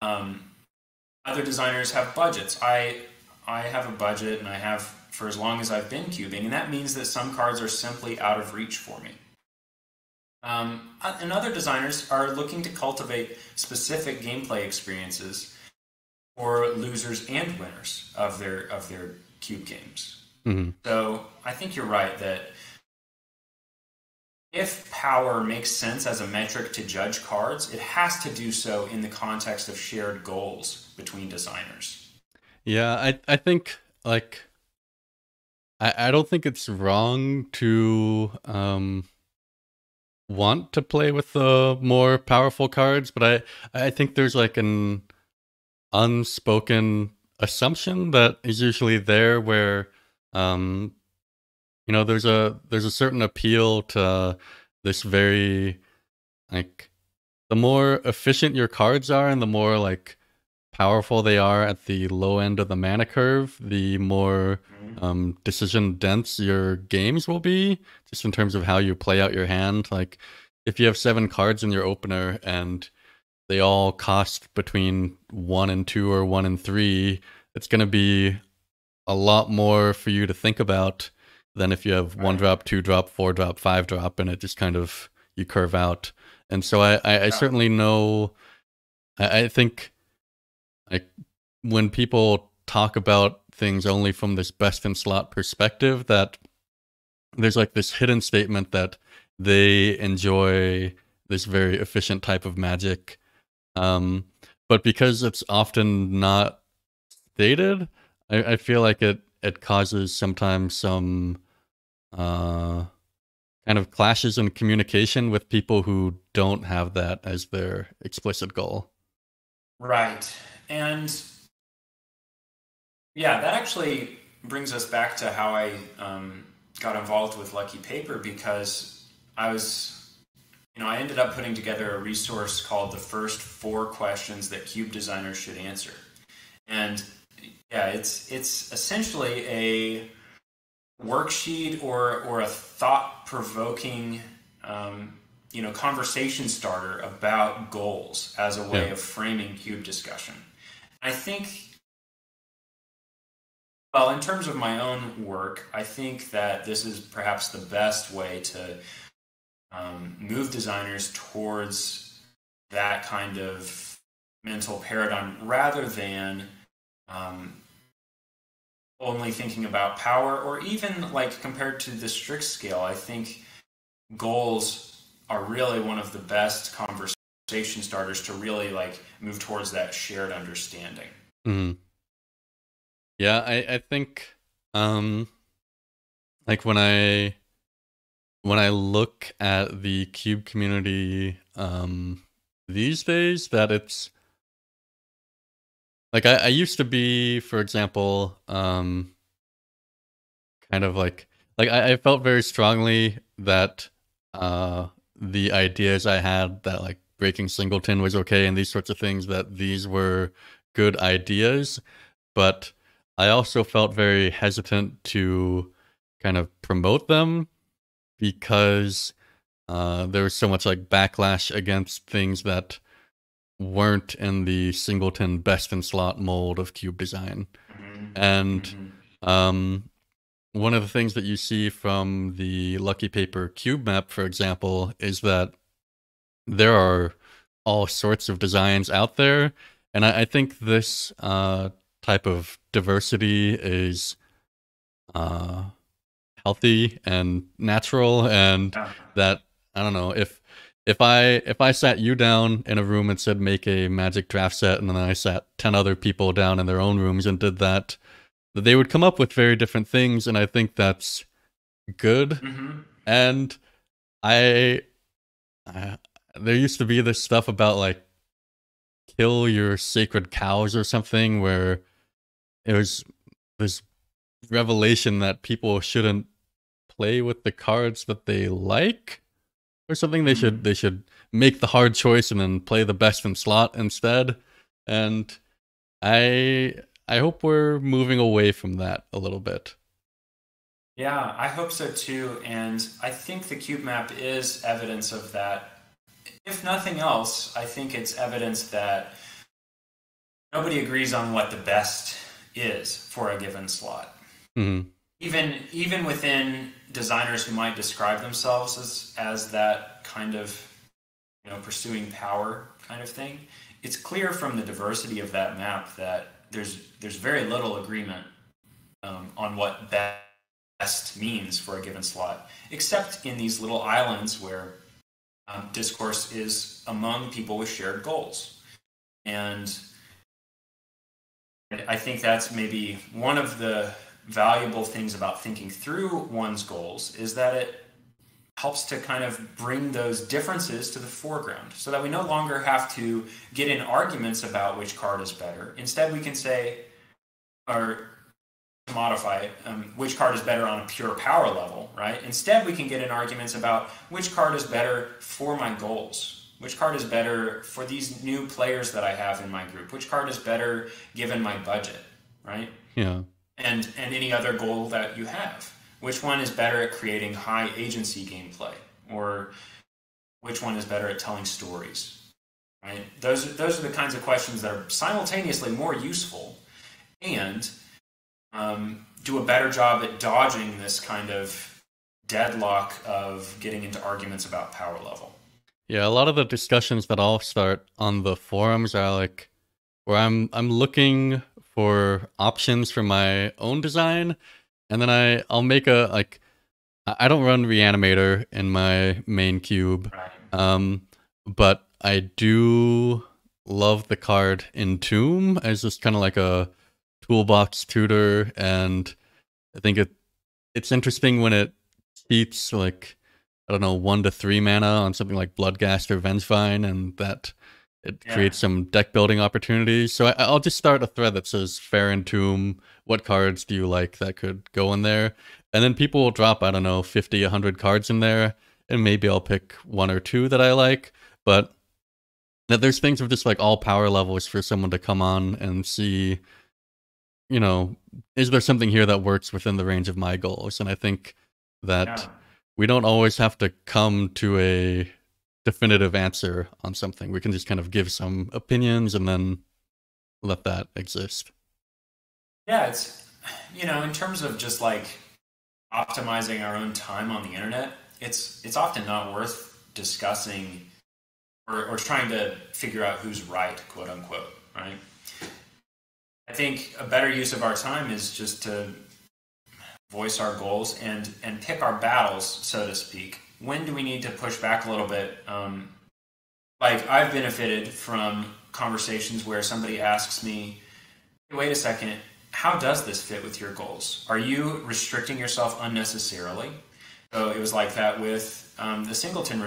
Other designers have budgets. I have a budget, and I have for as long as I've been cubing, and that means that some cards are simply out of reach for me. And other designers are looking to cultivate specific gameplay experiences for losers and winners of their cube games. Mm-hmm. So I think you're right that if power makes sense as a metric to judge cards, it has to do so in the context of shared goals between designers. Yeah, I think like I don't think it's wrong to want to play with the more powerful cards, but I think there's like an unspoken assumption that is usually there where you know, there's a certain appeal to this very like the more efficient your cards are and the more like powerful they are at the low end of the mana curve, the more decision dense your games will be, just in terms of how you play out your hand. Like if you have 7 cards in your opener and they all cost between 1 and 2 or 1 and 3, it's going to be a lot more for you to think about than if you have 1 drop, 2 drop, 4 drop, 5 drop, and it just kind of you curve out. And so I certainly know. I think like when people talk about things only from this best in slot perspective, that there's like this hidden statement that they enjoy this very efficient type of Magic, but because it's often not stated, I feel like it causes sometimes some kind of clashes in communication with people who don't have that as their explicit goal. Right. And yeah, that actually brings us back to how I got involved with Lucky Paper, because I ended up putting together a resource called The First 4 Questions That Cube Designers Should Answer. And yeah, it's essentially a worksheet or a thought-provoking conversation starter about goals as a way of framing cube discussion. I think, well, in terms of my own work, I think that this is perhaps the best way to move designers towards that kind of mental paradigm, rather than only thinking about power, or even like compared to the Strix scale. I think goals are really one of the best conversation starters to really like move towards that shared understanding. Mm-hmm. Yeah, I think like when I look at the cube community these days, that it's like I used to be, for example, kind of like I felt very strongly that the ideas I had that like breaking Singleton was okay and these sorts of things, that these were good ideas, but I also felt very hesitant to kind of promote them because there was so much like backlash against things that weren't in the Singleton best in slot mold of cube design. And one of the things that you see from the Lucky Paper cube map, for example, is that there are all sorts of designs out there, and I think this type of diversity is healthy and natural, and that, I don't know, if I sat you down in a room and said make a Magic draft set, and then I sat 10 other people down in their own rooms and did that, they would come up with very different things, and I think that's good. And there used to be this stuff about like kill your sacred cows or something, where it was this revelation that people shouldn't play with the cards that they like or something. They should make the hard choice and then play the best in slot instead. And I hope we're moving away from that a little bit. Yeah, I hope so too. And I think the cube map is evidence of that. If nothing else, I think it's evidence that nobody agrees on what the best is for a given slot. Mm-hmm. Even within designers who might describe themselves as that kind of, pursuing power kind of thing, it's clear from the diversity of that map that there's very little agreement on what best means for a given slot, except in these little islands where Discourse is among people with shared goals. And I think that's maybe one of the valuable things about thinking through one's goals, is that it helps to kind of bring those differences to the foreground so that we no longer have to get in arguments about which card is better. Instead, we can say, or to modify which card is better on a pure power level, right? Instead, we can get in arguments about which card is better for my goals, which card is better for these new players that I have in my group, which card is better given my budget, right? Yeah. And any other goal that you have. Which one is better at creating high agency gameplay, or which one is better at telling stories, right? Those are the kinds of questions that are simultaneously more useful and do a better job at dodging this kind of deadlock of getting into arguments about power level. Yeah, a lot of the discussions that I'll start on the forums are like where I'm looking for options for my own design, and then I'll make I don't run Reanimator in my main cube, right. But I do love the card Entomb as just kind of like a toolbox tutor, and I think it's interesting when it keeps like, I don't know, 1 to 3 mana on something like Bloodghast or Vengevine, and that it creates some deck building opportunities. So I'll just start a thread that says Fair Entomb, what cards do you like that could go in there? And then people will drop, I don't know, 50, 100 cards in there, and maybe I'll pick 1 or 2 that I like. But there's things of just like all power levels for someone to come on and see, is there something here that works within the range of my goals? And I think that we don't always have to come to a definitive answer on something. We can just kind of give some opinions and then let that exist. Yeah, it's, in terms of just like optimizing our own time on the internet, it's often not worth discussing or trying to figure out who's right, quote unquote, right? I think a better use of our time is just to voice our goals and pick our battles, so to speak. When do we need to push back a little bit? Like, I've benefited from conversations where somebody asks me, hey, wait a second, how does this fit with your goals? Are you restricting yourself unnecessarily? So it was like that with the Singleton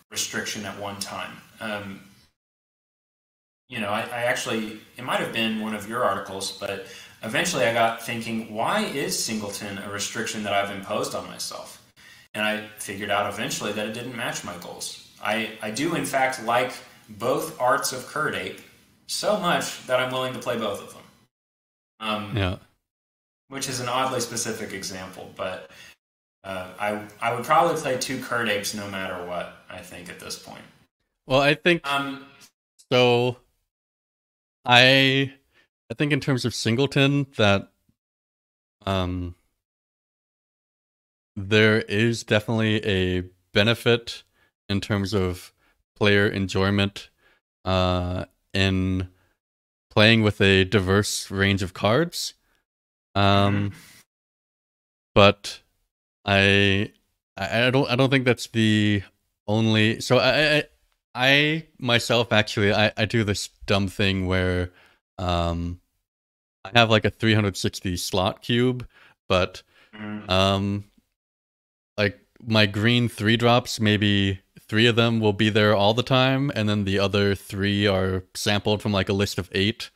restriction at one time. I actually, it might have been one of your articles, but eventually I got thinking, why is Singleton a restriction that I've imposed on myself? And I figured out eventually that it didn't match my goals. I do, in fact, like both arts of Curd Ape so much that I'm willing to play both of them. Which is an oddly specific example, but I would probably play 2 Curd Apes no matter what, I think, at this point. Well, I think so. I think in terms of Singleton that there is definitely a benefit in terms of player enjoyment in playing with a diverse range of cards. But I don't think that's the only. So I myself actually I do this dumb thing where I have like a 360 slot cube, but like my green 3-drops, maybe 3 of them will be there all the time, and then the other 3 are sampled from like a list of 8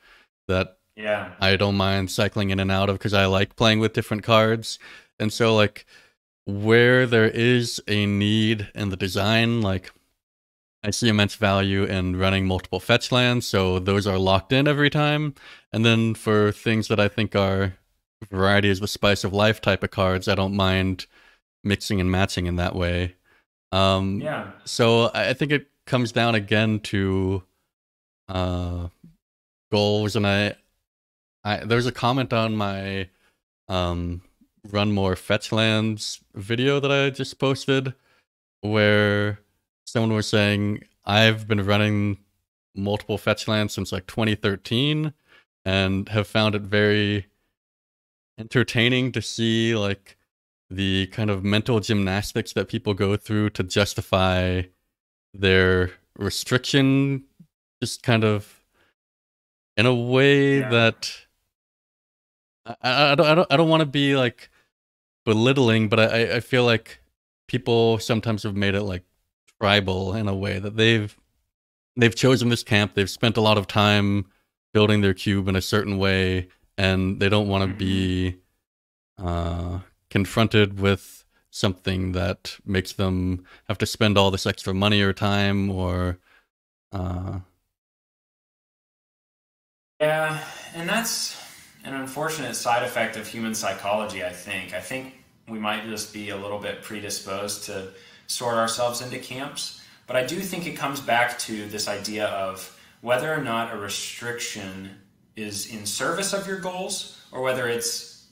that Yeah. I don't mind cycling in and out of, because I like playing with different cards. And so like where there is a need in the design, like I see immense value in running multiple fetch lands, so those are locked in every time. And then for things that I think are variety is the spice of life type of cards, I don't mind mixing and matching in that way. Yeah. So I think it comes down again to uh, goals, and there's a comment on my run more fetch lands video that I just posted where someone was saying I've been running multiple fetch lands since like 2013 and have found it very entertaining to see like the kind of mental gymnastics that people go through to justify their restriction, just kind of in a way Yeah. that I don't want to be like belittling, but I feel like people sometimes have made it like tribal in a way that they've chosen this camp, they've spent a lot of time building their cube in a certain way, and they don't want to Hmm. be confronted with something that makes them have to spend all this extra money or time or uh, Yeah, and that's an unfortunate side effect of human psychology, I think. I think we might just be a little bit predisposed to sort ourselves into camps. But I do think it comes back to this idea of whether or not a restriction is in service of your goals or whether it's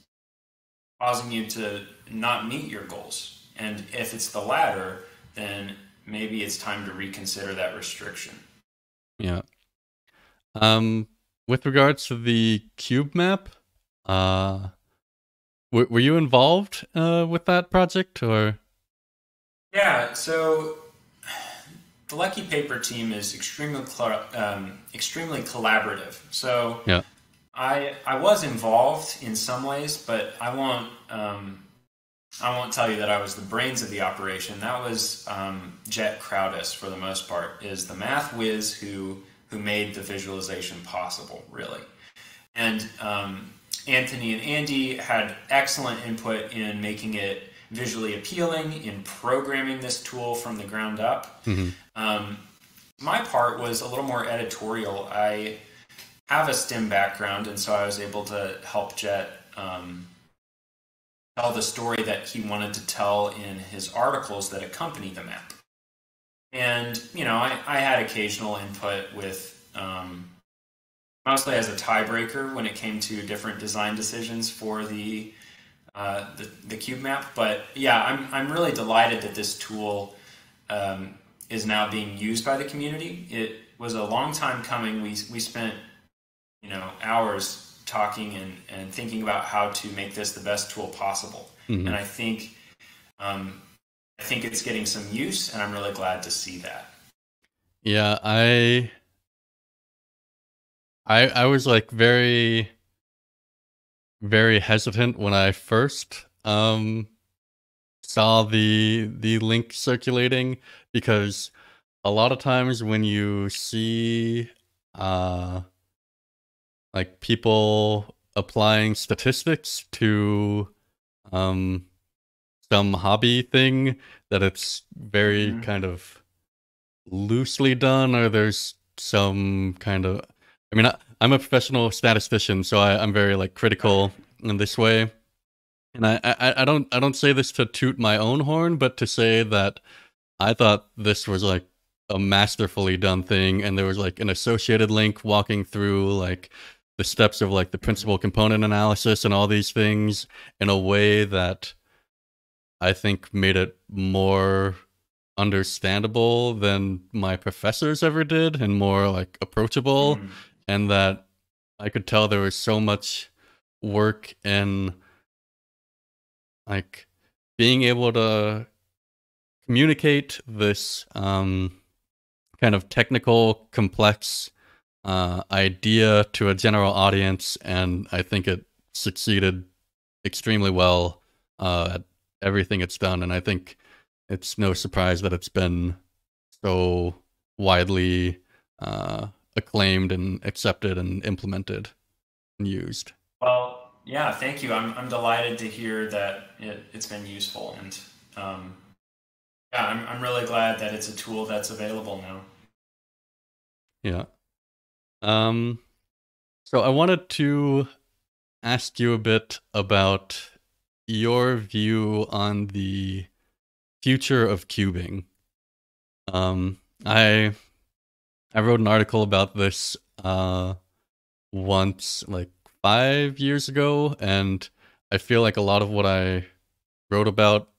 causing you to not meet your goals. And if it's the latter, then maybe it's time to reconsider that restriction. yeah. Um, with regards to the cube map, uh, were you involved with that project or? Yeah, so the Lucky Paper team is extremely collaborative. So Yeah. I was involved in some ways, but I won't tell you that I was the brains of the operation. That was Jet Crowdis for the most part, is the math whiz who made the visualization possible, really. And Anthony and Andy had excellent input in making it visually appealing, in programming this tool from the ground up. Mm-hmm. My part was a little more editorial. I have a STEM background, and so I was able to help Jet tell the story that he wanted to tell in his articles that accompany the map. And, you know, I had occasional input with mostly as a tiebreaker when it came to different design decisions for the cube map. But yeah, I'm really delighted that this tool is now being used by the community. It was a long time coming. We spent hours talking and thinking about how to make this the best tool possible. Mm-hmm. And I think it's getting some use, and I'm really glad to see that. Yeah, I was like very very hesitant when I first saw the link circulating, because a lot of times when you see like people applying statistics to some hobby thing, that it's very Mm-hmm. kind of loosely done, or there's some kind of, I mean, I'm a professional statistician, so I'm very like Right. critical in this way. And I don't say this to toot my own horn, but to say that I thought this was like a masterfully done thing, and there was like an associated link walking through like the steps of like the principal component analysis and all these things in a way that I think made it more understandable than my professors ever did, and more like approachable, Mm-hmm. and that I could tell there was so much work in like being able to communicate this kind of technical, complex idea to a general audience, and I think it succeeded extremely well at everything it's done. And I think it's no surprise that it's been so widely acclaimed and accepted and implemented used. Well, yeah, thank you. I'm delighted to hear that it's been useful, and yeah, I'm really glad that it's a tool that's available now. Yeah. So I wanted to ask you a bit about your view on the future of cubing. I wrote an article about this once, like 5 years ago, and I feel like a lot of what I wrote about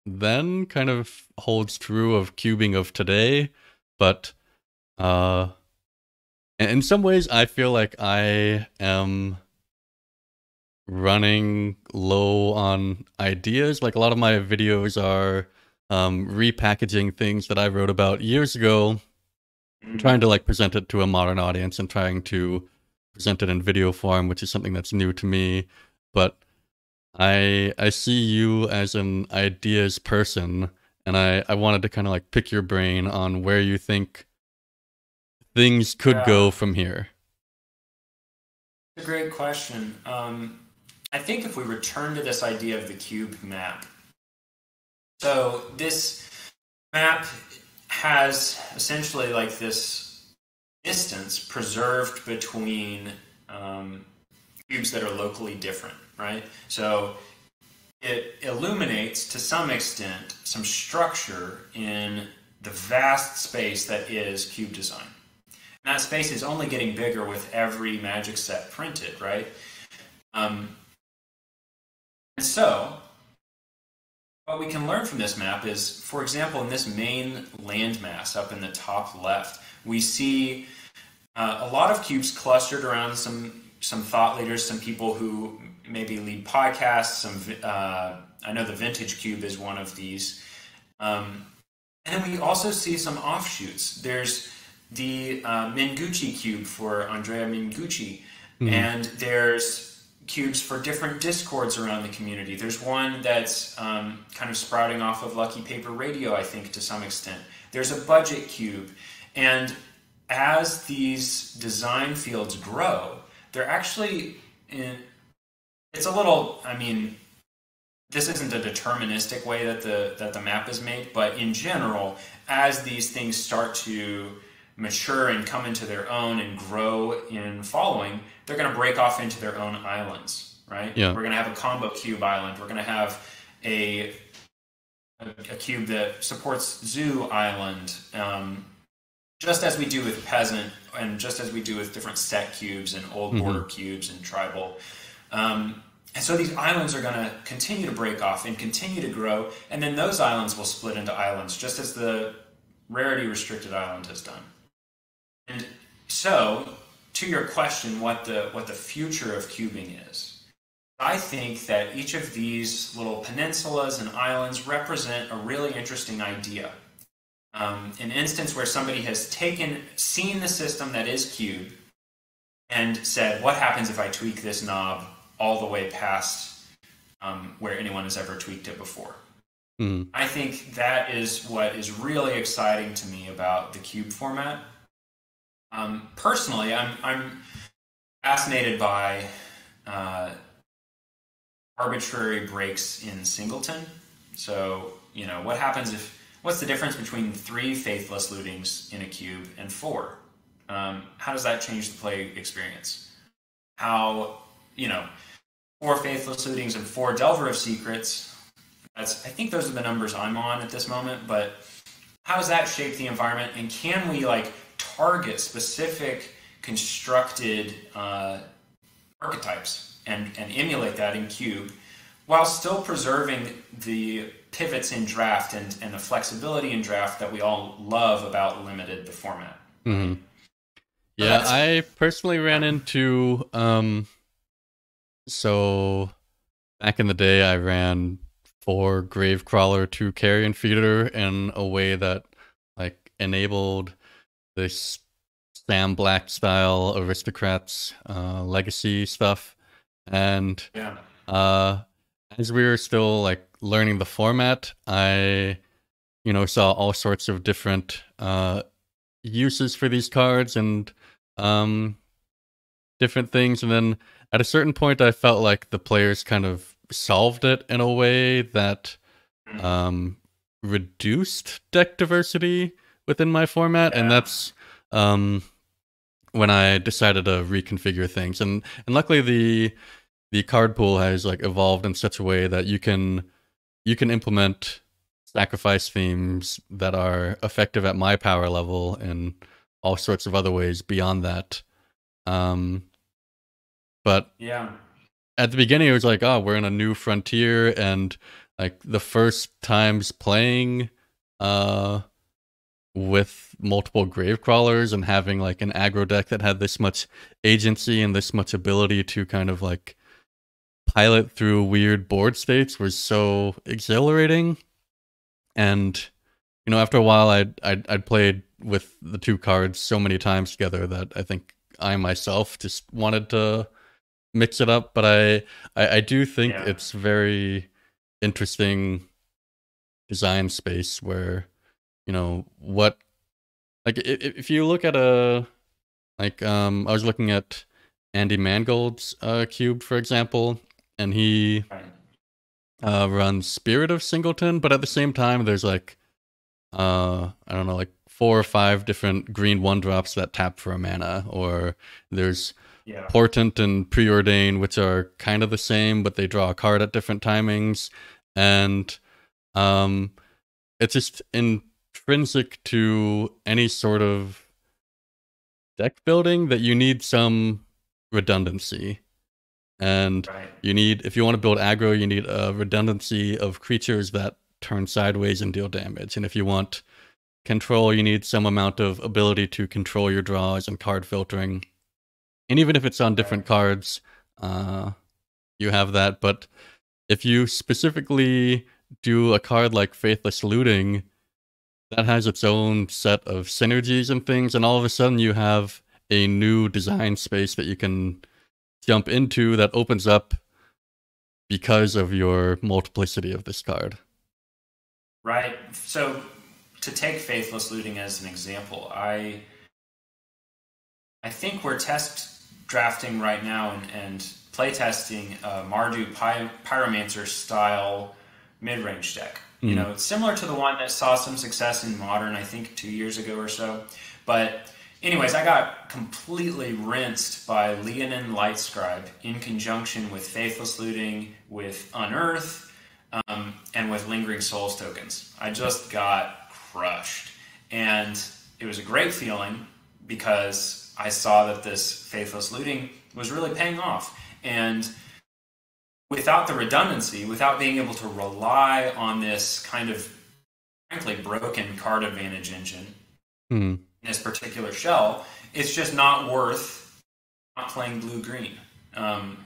then kind of holds true of cubing of today, but in some ways I feel like I am running low on ideas. Like a lot of my videos are repackaging things that I wrote about years ago, trying to like present it to a modern audience and trying to present it in video form, which is something that's new to me. But I see you as an ideas person, and I wanted to kind of like pick your brain on where you think things could go from here. It's a great question. I think if we return to this idea of the cube map, so this map has essentially like this distance preserved between cubes that are locally different, right? So it illuminates to some extent some structure in the vast space that is cube design. And that space is only getting bigger with every Magic set printed, right? And so what we can learn from this map is, for example, in this main landmass up in the top left, we see a lot of cubes clustered around some thought leaders, some people who maybe lead podcasts. I know the Vintage Cube is one of these. And then we also see some offshoots. There's the Mingucci Cube for Andrea Mingucci, and there's cubes for different discords around the community. There's one that's kind of sprouting off of Lucky Paper Radio, I think, to some extent. There's a budget cube. And as these design fields grow, they're actually it's a little, I mean, this isn't a deterministic way that the map is made, but in general, as these things start to mature and come into their own and grow in following, they're going to break off into their own islands, right? Yeah. We're going to have a combo cube island. We're going to have a cube that supports Zoo Island, just as we do with Peasant, and just as we do with different set cubes and old border cubes and tribal. And so these islands are going to continue to break off and continue to grow, and then those islands will split into islands, just as the rarity restricted island has done. And so, to your question, what the future of cubing is, I think that each of these little peninsulas and islands represent a really interesting idea. An instance where somebody has seen the system that is cube and said, what happens if I tweak this knob all the way past where anyone has ever tweaked it before? I think that is what is really exciting to me about the cube format. Personally, I'm fascinated by arbitrary breaks in Singleton. So, what happens what's the difference between 3 faithless lootings in a cube and 4? How does that change the play experience? How, 4 faithless lootings and 4 Delver of Secrets, I think those are the numbers I'm on at this moment, but how does that shape the environment? And can we target specific constructed archetypes and emulate that in cube while still preserving the pivots in draft and the flexibility in draft that we all love about the format? Yeah, I personally ran into so back in the day I ran 4 Gravecrawler, 2 Carrion Feeder in a way that enabled this Sam Black style aristocrats legacy stuff, and as we were still learning the format, I saw all sorts of different uses for these cards and different things, and then at a certain point, I felt like the players kind of solved it in a way that reduced deck diversity within my format, and that's when I decided to reconfigure things. And luckily, the card pool has like evolved in such a way that you can implement sacrifice themes that are effective at my power level and all sorts of other ways beyond that. But yeah, at the beginning it was like, oh, we're in a new frontier, and like the first times playing with multiple grave crawlers and having like an aggro deck that had this much agency and this much ability to kind of like pilot through weird board states was so exhilarating. And you know, after a while I'd played with the two cards so many times together that I think I myself just wanted to mix it up. But I do think it's very interesting design space where, you know, what, like if you look at I was looking at Andy Mangold's cube, for example, and he runs Spirit of Singleton, but at the same time there's like I don't know, like 4 or 5 different green 1-drops that tap for a mana, or there's Portent and Preordain, which are kind of the same, but they draw a card at different timings. And it's just intrinsic to any sort of deck building that you need some redundancy. And you need, if you want to build aggro, you need a redundancy of creatures that turn sideways and deal damage. And if you want control, you need some amount of ability to control your draws and card filtering. And even if it's on different cards, you have that. But if you specifically do a card like Faithless Looting, that has its own set of synergies and things, and all of a sudden you have a new design space that you can jump into that opens up because of your multiplicity of this card. Right. So to take Faithless Looting as an example, I think we're test drafting right now and playtesting Mardu Pyromancer style mid-range deck. You know, it's similar to the one that saw some success in Modern, I think 2 years ago or so. But anyways, I got completely rinsed by Leonin Lightscribe in conjunction with Faithless Looting, with Unearth, and with Lingering Souls tokens. I just got crushed. And it was a great feeling because I saw that this Faithless Looting was really paying off. And without the redundancy, without being able to rely on this kind of, frankly, broken card advantage engine in this particular shell, it's just not worth not playing blue-green. And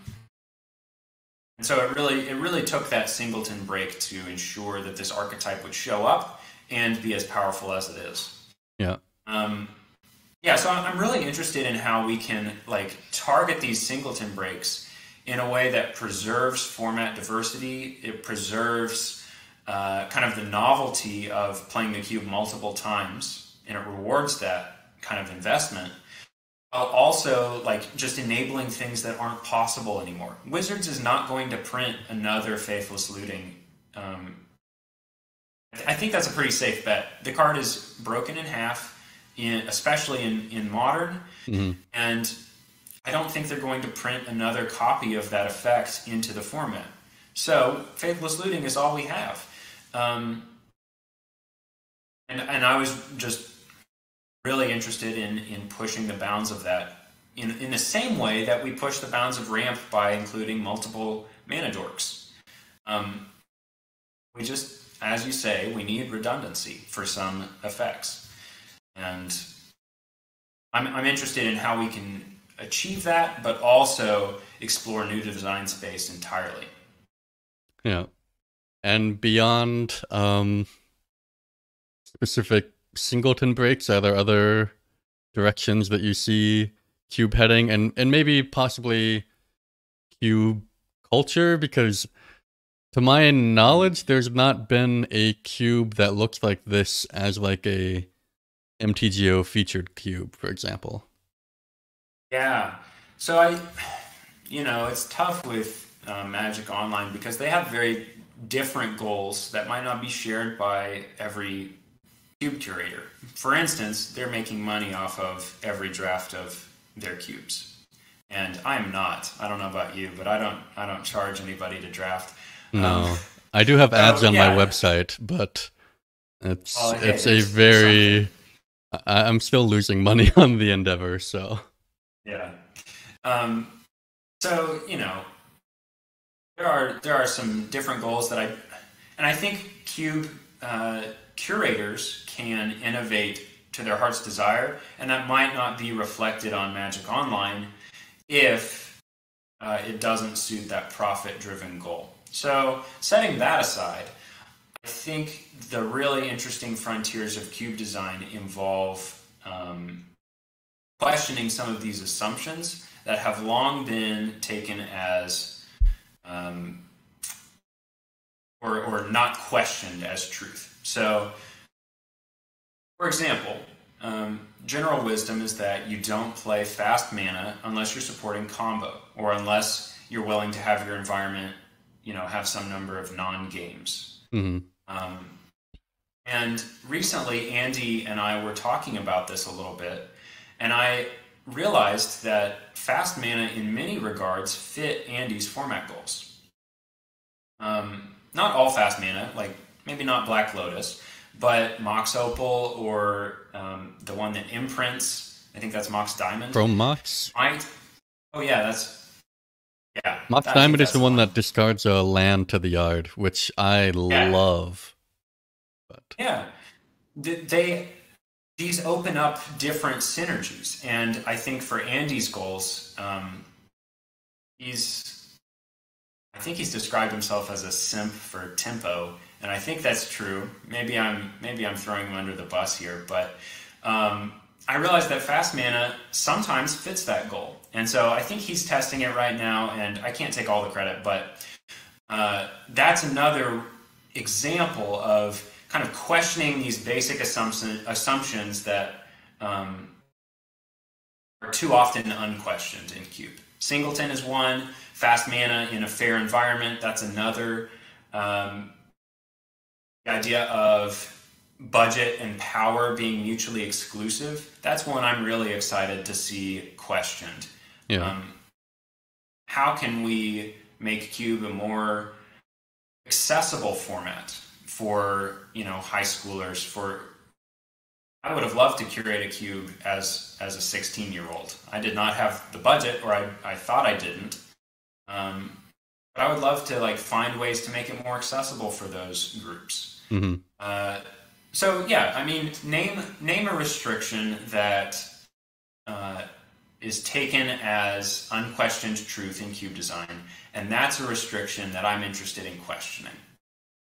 so it really took that Singleton break to ensure that this archetype would show up and be as powerful as it is. Yeah. So I'm really interested in how we can like target these Singleton breaks in a way that preserves format diversity. It preserves kind of the novelty of playing the cube multiple times, and it rewards that kind of investment, while also like just enabling things that aren't possible anymore. Wizards is not going to print another Faithless Looting. I think that's a pretty safe bet. The card is broken in half, especially in Modern, and I don't think they're going to print another copy of that effect into the format. So Faithless Looting is all we have. And I was just really interested in pushing the bounds of that in the same way that we push the bounds of ramp by including multiple mana dorks. We just, as you say, we need redundancy for some effects. And I'm interested in how we can achieve that, but also explore new design space entirely. Yeah. And beyond specific Singleton breaks, are there other directions that you see cube heading, and maybe possibly cube culture? Because to my knowledge, there's not been a cube that looks like this as like a MTGO featured cube, for example. Yeah. So it's tough with Magic Online because they have very different goals that might not be shared by every cube curator. For instance, they're making money off of every draft of their cubes, and I'm not. I don't know about you, but I don't charge anybody to draft. No, I do have ads on my website, but it's a very. I'm still losing money on the endeavor, so. Yeah. So there are some different goals that I think cube curators can innovate to their heart's desire, and that might not be reflected on Magic Online if it doesn't suit that profit-driven goal. So setting that aside, I think the really interesting frontiers of cube design involve questioning some of these assumptions that have long been taken as or not questioned as truth. So, for example, general wisdom is that you don't play fast mana unless you're supporting combo, or unless you're willing to have your environment, have some number of non-games. Mm-hmm. And recently, Andy and I were talking about this a little bit, and I realized that fast mana in many regards fit Andy's format goals. Not all fast mana, like maybe not Black Lotus, but Mox Opal or the one that imprints. I think that's Mox Diamond. Chrome Mox? Oh yeah, Mox Diamond is the one that discards a land to the yard, which I love. But. Yeah. These open up different synergies, and I think for Andy's goals, I think he's described himself as a simp for tempo, and I think that's true. Maybe I'm throwing him under the bus here, but I realize that fast mana sometimes fits that goal, and so I think he's testing it right now, and I can't take all the credit, but that's another example of kind of questioning these basic assumptions that are too often unquestioned in Cube. Singleton is one. Fast mana in a fair environment, that's another. The idea of budget and power being mutually exclusive, that's one I'm really excited to see questioned. Yeah. How can we make Cube a more accessible format for high schoolers? I would have loved to curate a cube as a 16-year-old. I did not have the budget, or I thought I didn't. But I would love to find ways to make it more accessible for those groups. Mm-hmm. So yeah, I mean, name a restriction that is taken as unquestioned truth in cube design, and that's a restriction that I'm interested in questioning.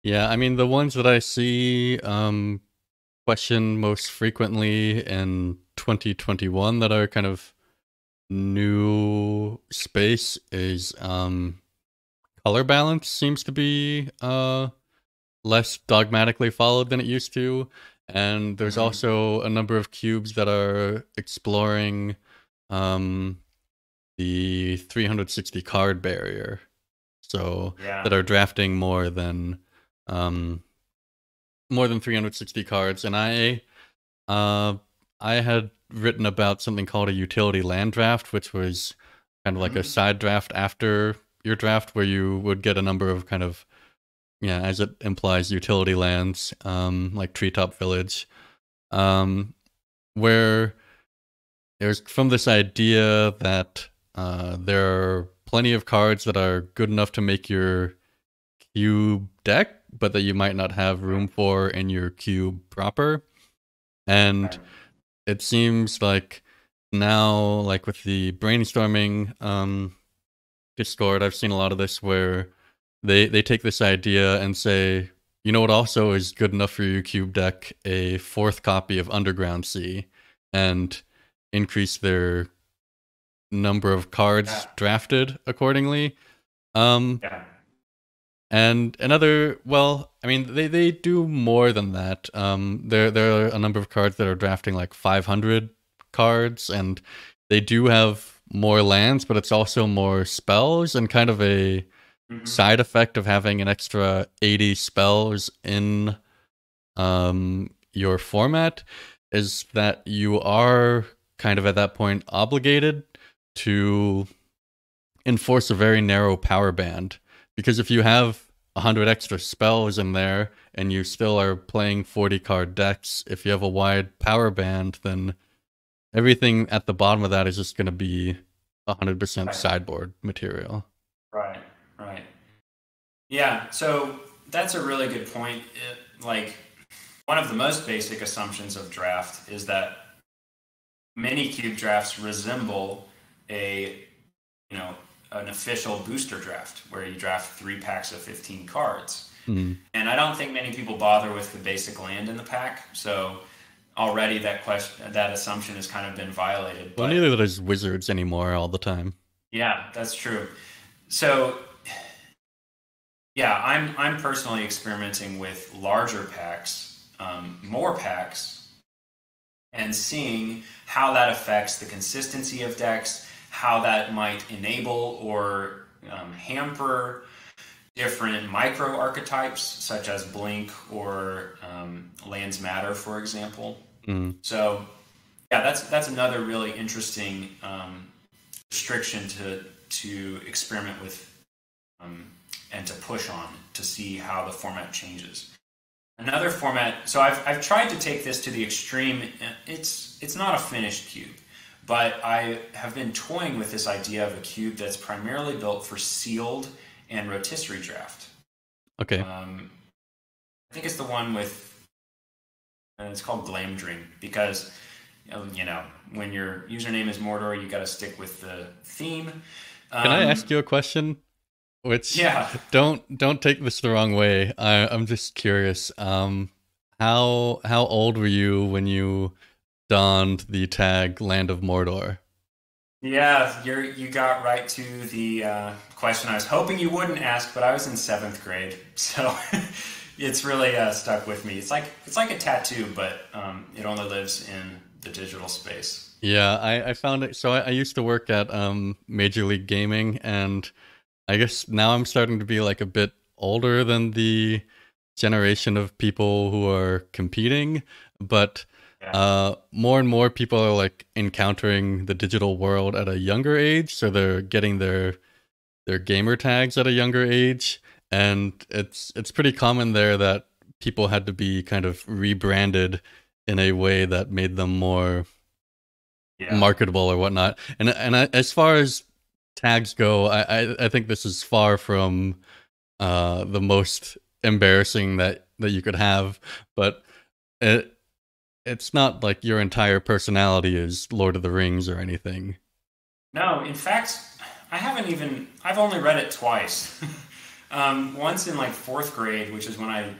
Yeah, I mean, the ones that I see questioned most frequently in 2021 that are kind of new space is color balance seems to be less dogmatically followed than it used to, and there's also a number of cubes that are exploring the 360 card barrier, so that are drafting more than 360 cards. And I had written about something called a utility land draft, which was kind of like a side draft after your draft, where you would get a number of kind of, as it implies, utility lands, like Treetop Village, where there's from this idea that there are plenty of cards that are good enough to make your cube deck, but that you might not have room for in your cube proper. And it seems like now, like with the brainstorming Discord, I've seen a lot of this where they take this idea and say, you know what also is good enough for your cube deck? A 4th copy of Underground Sea, and increase their number of cards drafted accordingly. And another, well, I mean, they do more than that. There are a number of cards that are drafting like 500 cards, and they do have more lands, but it's also more spells, and kind of a side effect of having an extra 80 spells in your format is that you are kind of at that point obligated to enforce a very narrow power band, because if you have 100 extra spells in there and you still are playing 40 card decks, if you have a wide power band, then everything at the bottom of that is just going to be 100% sideboard material. Right. Yeah, so that's a really good point. Like, one of the most basic assumptions of draft is that many cube drafts resemble an official booster draft where you draft 3 packs of 15 cards. And I don't think many people bother with the basic land in the pack, so already that assumption has kind of been violated. Well, neither there's wizards anymore all the time. Yeah, that's true. So yeah, I'm personally experimenting with larger packs, more packs, and seeing how that affects the consistency of decks, how that might enable or hamper different micro archetypes such as Blink or Lands Matter, for example. So yeah, that's another really interesting restriction to experiment with and to push on to see how the format changes. Another format, so I've tried to take this to the extreme. It's not a finished cube, but I have been toying with this idea of a cube that's primarily built for sealed and rotisserie draft. Okay. I think it's the one with, it's called Glamdring, because when your username is Mordor, you got to stick with the theme. Can I ask you a question? Which, yeah, don't take this the wrong way. I'm just curious. How old were you when you donned the tag Land of Mordor? Yeah, you got right to the question I was hoping you wouldn't ask, but I was in 7th grade, so it's really stuck with me. It's like a tattoo, but it only lives in the digital space. Yeah, I found it. So I used to work at Major League Gaming, and I guess now I'm starting to be like a bit older than the generation of people who are competing, but more and more people are like encountering the digital world at a younger age, so they're getting their gamer tags at a younger age, and it's pretty common there that people had to be kind of rebranded in a way that made them more marketable or whatnot. And as far as tags go, I think this is far from the most embarrassing that you could have, but it's not like your entire personality is Lord of the Rings or anything. No, in fact, I've only read it twice. Once in like 4th grade, which is when I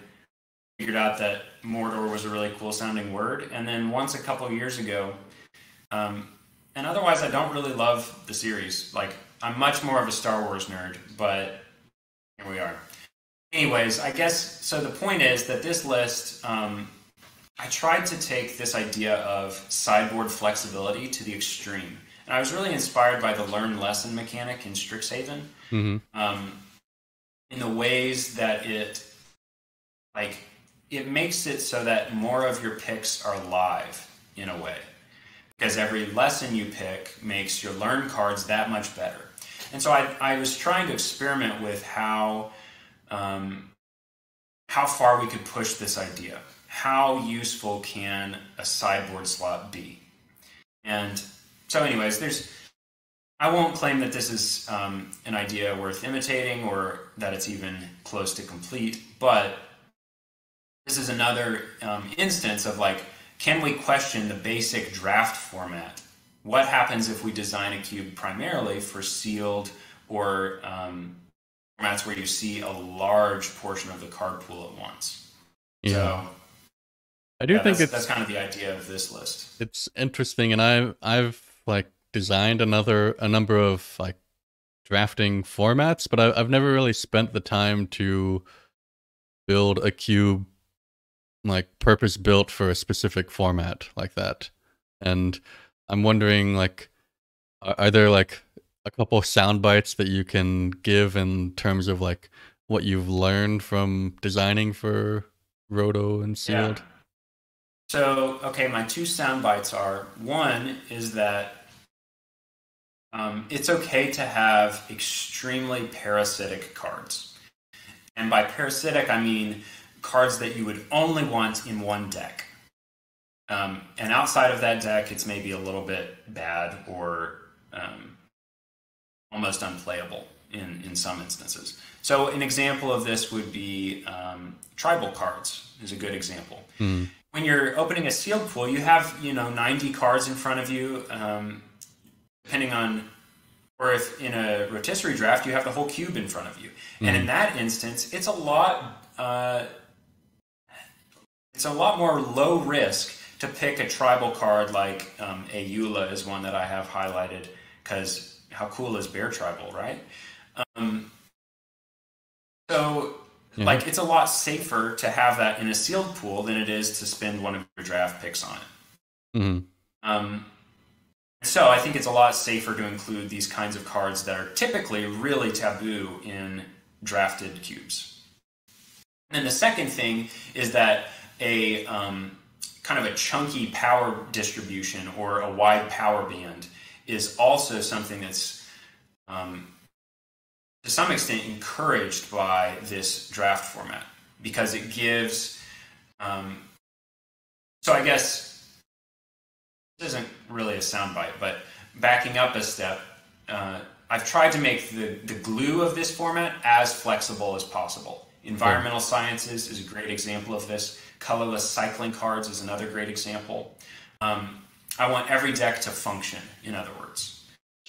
figured out that Mordor was a really cool sounding word, and then once a couple of years ago. And otherwise, I don't really love the series. Like, I'm much more of a Star Wars nerd, but here we are. Anyways, I guess, so the point is that this list, I tried to take this idea of sideboard flexibility to the extreme. And I was really inspired by the learn lesson mechanic in Strixhaven. In the ways that it makes it so that more of your picks are live in a way. Because every lesson you pick makes your learn cards that much better. And so I was trying to experiment with how far we could push this idea. How useful can a sideboard slot be? And so anyways, I won't claim that this is an idea worth imitating or that it's even close to complete, but this is another instance of like, can we question the basic draft format? What happens if we design a cube primarily for sealed or formats where you see a large portion of the card pool at once? Yeah. So I do think that's kind of the idea of this list. It's interesting, and I've like designed a number of like drafting formats, but I've never really spent the time to build a cube like purpose built for a specific format like that. And I'm wondering, like, Are there like a couple of sound bites that you can give in terms of like what you've learned from designing for Roto and Yeah. Sealed? So, okay, my two sound bites are one is that it's okay to have extremely parasitic cards. And by parasitic, I mean cards that you would only want in one deck. And outside of that deck, it's maybe a little bit bad or almost unplayable in some instances. So an example of this would be tribal cards is a good example. Mm. When you're opening a sealed pool, you have 90 cards in front of you, depending on, or if in a rotisserie draft you have the whole cube in front of you. And in that instance, it's a lot more low risk to pick a tribal card like a Eula is one that I have highlighted, because how cool is Bear Tribal, right? Like, it's a lot safer to have that in a sealed pool than it is to spend one of your draft picks on it. Mm-hmm. So I think it's a lot safer to include these kinds of cards that are typically really taboo in drafted cubes. And then the second thing is that a kind of a chunky power distribution or a wide power band is also something that's to some extent encouraged by this draft format, because it gives so I guess this isn't really a soundbite, but backing up a step, I've tried to make the glue of this format as flexible as possible. Environmental sciences is a great example of this. Colorless cycling cards is another great example. I want every deck to function, in other words.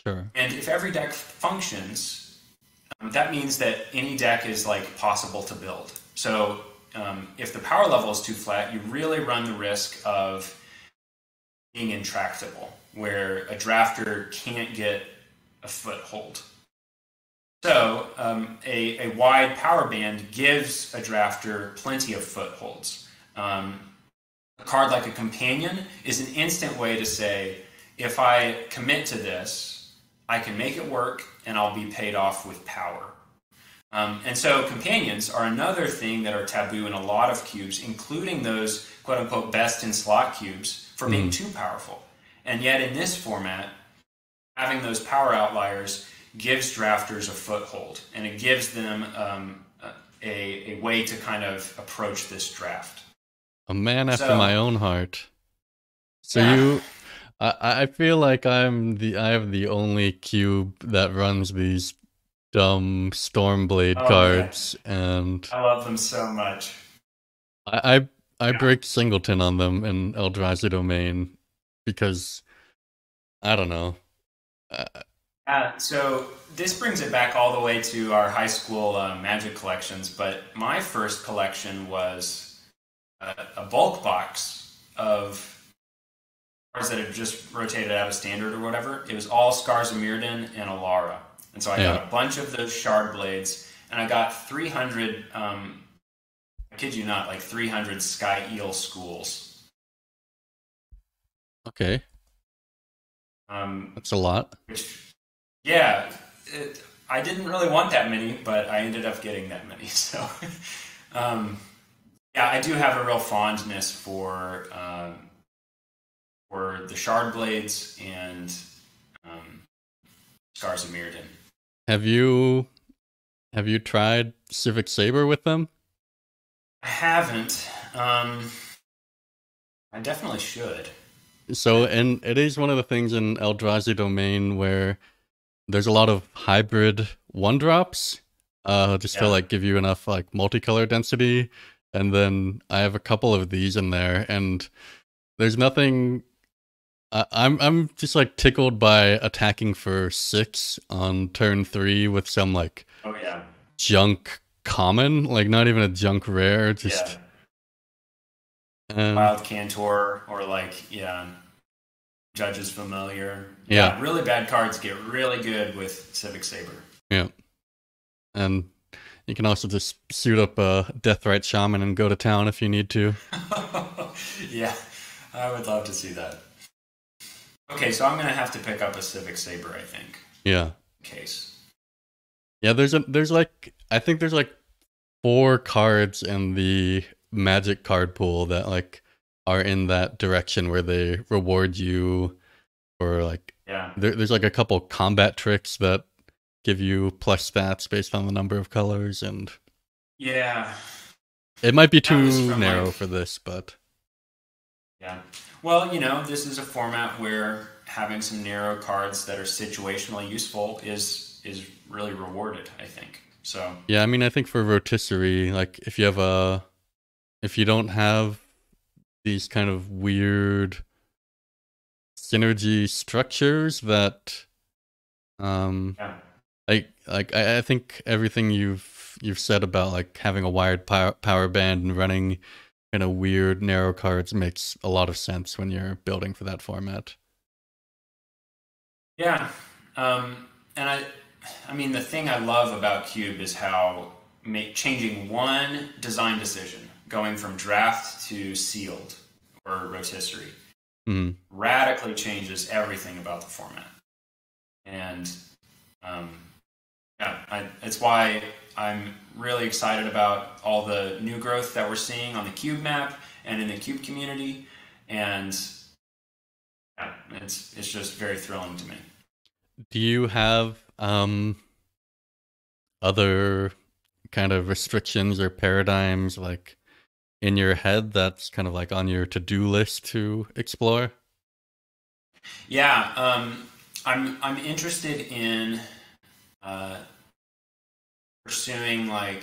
Sure. And if every deck functions, that means that any deck is like possible to build. So if the power level is too flat, you really run the risk of being intractable, where a drafter can't get a foothold. So a wide power band gives a drafter plenty of footholds. A card like a Companion is an instant way to say, if I commit to this, I can make it work and I'll be paid off with power. And so Companions are another thing that are taboo in a lot of cubes, including those quote-unquote best in slot cubes, for being too powerful. And yet in this format, having those power outliers gives drafters a foothold, and it gives them a way to kind of approach this draft. A man after my own heart. So I feel like I have the only cube that runs these dumb Stormblade cards, and I love them so much. I break Singleton on them in Eldrazi domain because I don't know. So this brings it back all the way to our high school Magic collections, but my first collection was a bulk box of cards that had just rotated out of standard or whatever. It was all Scars of Mirrodin and Alara. And so I got a bunch of those shard blades, and I got 300, I kid you not, like 300 Sky Eel schools. Okay. That's a lot. I didn't really want that many, but I ended up getting that many. So, I do have a real fondness for the shard blades and Scars of Mirrodin. Have you tried Civic Saber with them? I haven't. I definitely should. So, and it is one of the things in Eldrazi domain where there's a lot of hybrid 1-drops, to like give you enough like multicolor density, and then I have a couple of these in there, and there's nothing. I'm just like tickled by attacking for 6 on turn 3 with some like junk common, like not even a junk rare, just Wild Cantor or like Judge's Familiar. Really bad cards get really good with Civic Saber. Yeah, and you can also just suit up a Deathrite Shaman and go to town if you need to. Yeah, I would love to see that. Okay, so I'm gonna have to pick up a Civic Saber, I think. Yeah. Case. Yeah, there's like I think there's like 4 cards in the Magic card pool that like are in that direction where they reward you for like Yeah. there's like a couple combat tricks that give you plus stats based on the number of colors, and Yeah. it might be That was too from narrow like for this, but yeah. Well, you know, this is a format where having some narrow cards that are situationally useful is really rewarded, I think. So yeah, I mean I think for Rotisserie, like if you don't have these kind of weird synergy structures that yeah. I think everything you've said about like having a wired power band and running kind of weird narrow cards makes a lot of sense when you're building for that format. Yeah. And I mean, the thing I love about Cube is how changing one design decision, going from draft to sealed or rotisserie, Mm. radically changes everything about the format. And um, yeah, it's why I'm really excited about all the new growth that we're seeing on the Cube map and in the Cube community. And yeah, it's just very thrilling to me. Do you have other kind of restrictions or paradigms like in your head that's kind of like on your to-do list to explore? Yeah, I'm interested in uh, pursuing like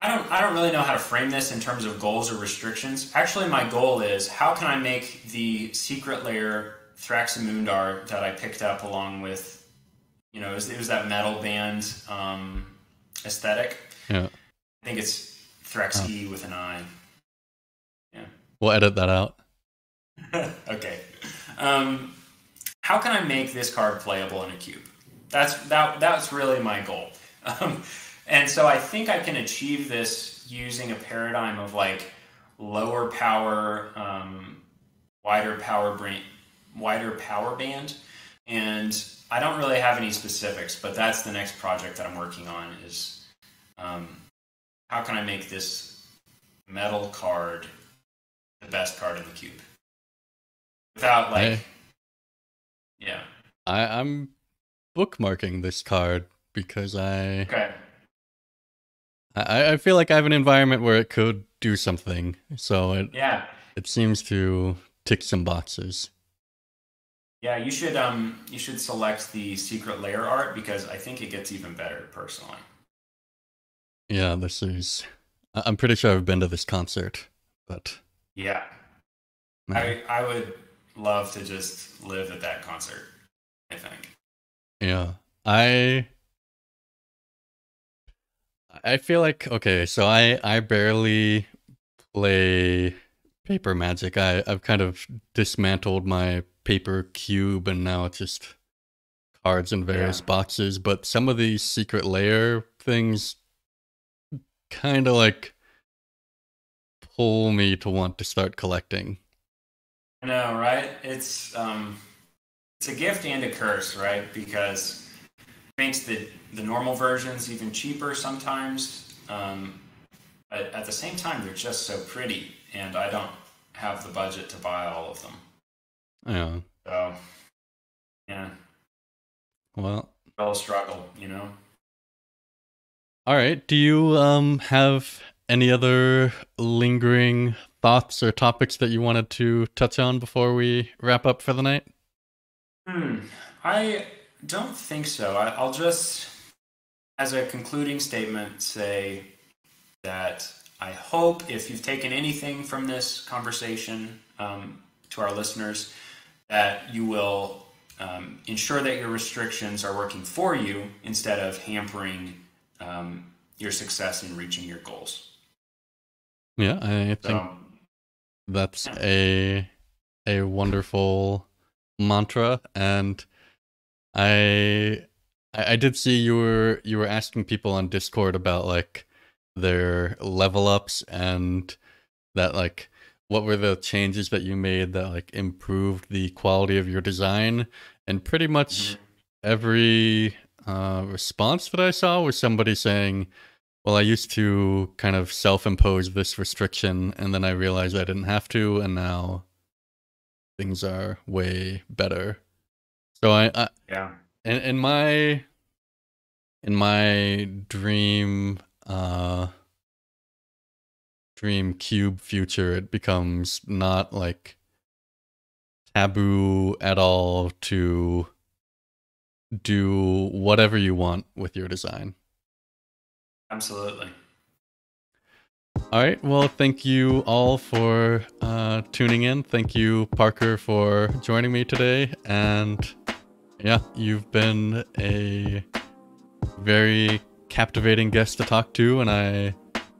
I don't really know how to frame this in terms of goals or restrictions. Actually, my goal is how can I make the secret layer Thraxamundar that I picked up along with, you know, it was that metal band aesthetic. Yeah. I think it's Thrax E with an I. Yeah. We'll edit that out. Okay. How can I make this card playable in a cube? That's really my goal. And so I think I can achieve this using a paradigm of like lower power, wider power band. And I don't really have any specifics, but that's the next project that I'm working on is how can I make this metal card the best card in the cube? Without like, yeah. I'm bookmarking this card because Okay. I feel like I have an environment where it could do something. So it seems to tick some boxes. Yeah, you should select the secret layer art because I think it gets even better personally. Yeah, this is I'm pretty sure I've been to this concert, but yeah. I would love to just live at that concert, I think. Yeah. I feel like okay, so I barely play paper Magic. I've kind of dismantled my paper cube and now it's just cards in various boxes, but some of these secret layer things kind of like pull me to want to start collecting. I know, right? It's a gift and a curse, right? Because it makes the normal versions even cheaper sometimes. But at the same time, they're just so pretty, and I don't have the budget to buy all of them. Yeah. So, yeah. Well, I'll struggle, you know. All right. Do you have any other lingering thoughts or topics that you wanted to touch on before we wrap up for the night? I don't think so. I'll just, as a concluding statement, say that I hope if you've taken anything from this conversation to our listeners, that you will ensure that your restrictions are working for you instead of hampering your success in reaching your goals. Yeah, I think that's a wonderful mantra, and I did see you were asking people on Discord about like their level ups and that like what were the changes that you made that like improved the quality of your design. And pretty much every response that I saw was somebody saying, well, I used to kind of self-impose this restriction, and then I realized I didn't have to, and now things are way better. So yeah. In my dream dream cube future, it becomes not like taboo at all to do whatever you want with your design. Absolutely. All right. Well, thank you all for tuning in. Thank you, Parker, for joining me today. And yeah, you've been a very captivating guest to talk to, and I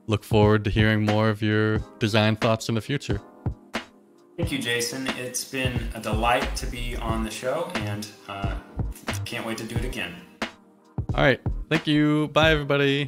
look forward to hearing more of your design thoughts in the future. Thank you, Jason. It's been a delight to be on the show, and can't wait to do it again. All right. Thank you. Bye, everybody.